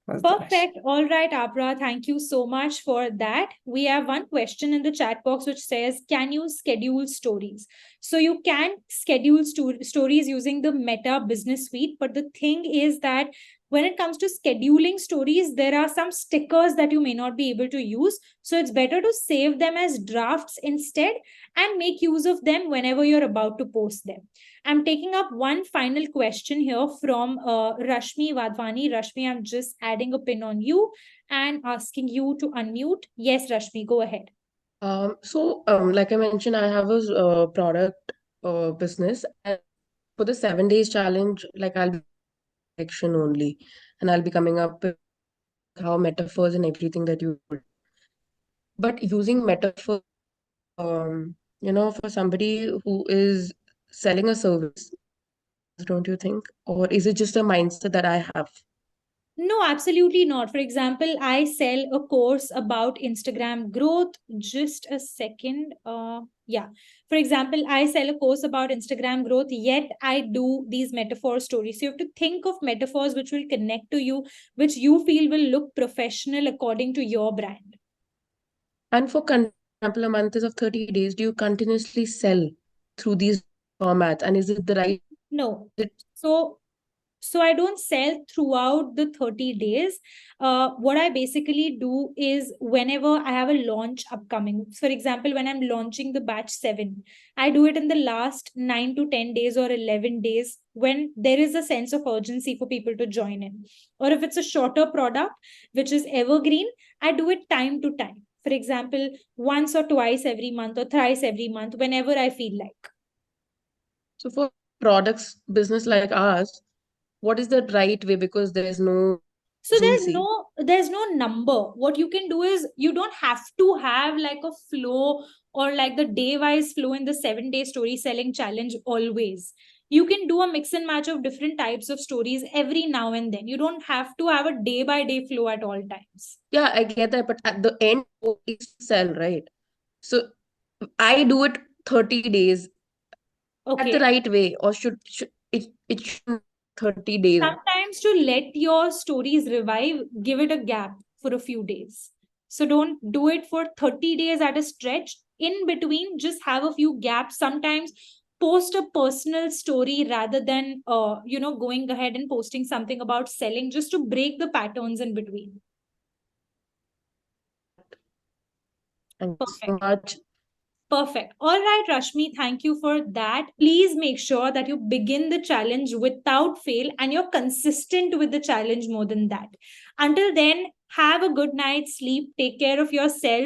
Perfect. All right, Apra, thank you so much for that. We have one question in the chat box which says, can you schedule stories? So you can schedule stories using the Meta Business Suite. But the thing is that when it comes to scheduling stories, there are some stickers that you may not be able to use. So it's better to save them as drafts instead and make use of them whenever you're about to post them. I'm taking up one final question here from Rashmi Wadhwani. Rashmi, I'm just adding a pin on you and asking you to unmute. Yes, Rashmi, go ahead. Like I mentioned, I have a product business, and for the 7 days challenge, like I'll be action only, and I'll be coming up with how metaphors and everything that you would. But using metaphor, for somebody who is selling a service, don't you think? Or is it just a mindset that I have? No, absolutely not. For example, I sell a course about Instagram growth. Just a second. Yeah. For example, I sell a course about Instagram growth, yet I do these metaphor stories. So you have to think of metaphors which will connect to you, which you feel will look professional according to your brand. And for example, a month is of 30 days. Do you continuously sell through these formats? And is it the right? No. So I don't sell throughout the 30 days. What I basically do is whenever I have a launch upcoming, for example, when I'm launching the batch 7, I do it in the last 9 to 10 days or 11 days when there is a sense of urgency for people to join in. Or if it's a shorter product, which is evergreen, I do it time to time. For example, once or twice every month or thrice every month, whenever I feel like. So for products business like ours, what is the right way? Because there's no So urgency. there's no number. What you can do is you don't have to have like a flow or like the day-wise flow in the 7-day story selling challenge always. You can do a mix and match of different types of stories every now and then. You don't have to have a day-by-day flow at all times. Yeah, I get that, but at the end, is to sell, right? So I do it 30 days at the Okay. right way, or should it should 30 days? Sometimes to let your stories revive, give it a gap for a few days. So don't do it for 30 days at a stretch. In between, just have a few gaps. Sometimes post a personal story rather than going ahead and posting something about selling, just to break the patterns in between. Thank you so much. Perfect. All right, Rashmi, thank you for that. Please make sure that you begin the challenge without fail and you're consistent with the challenge more than that. Until then, have a good night's sleep. Take care of yourself.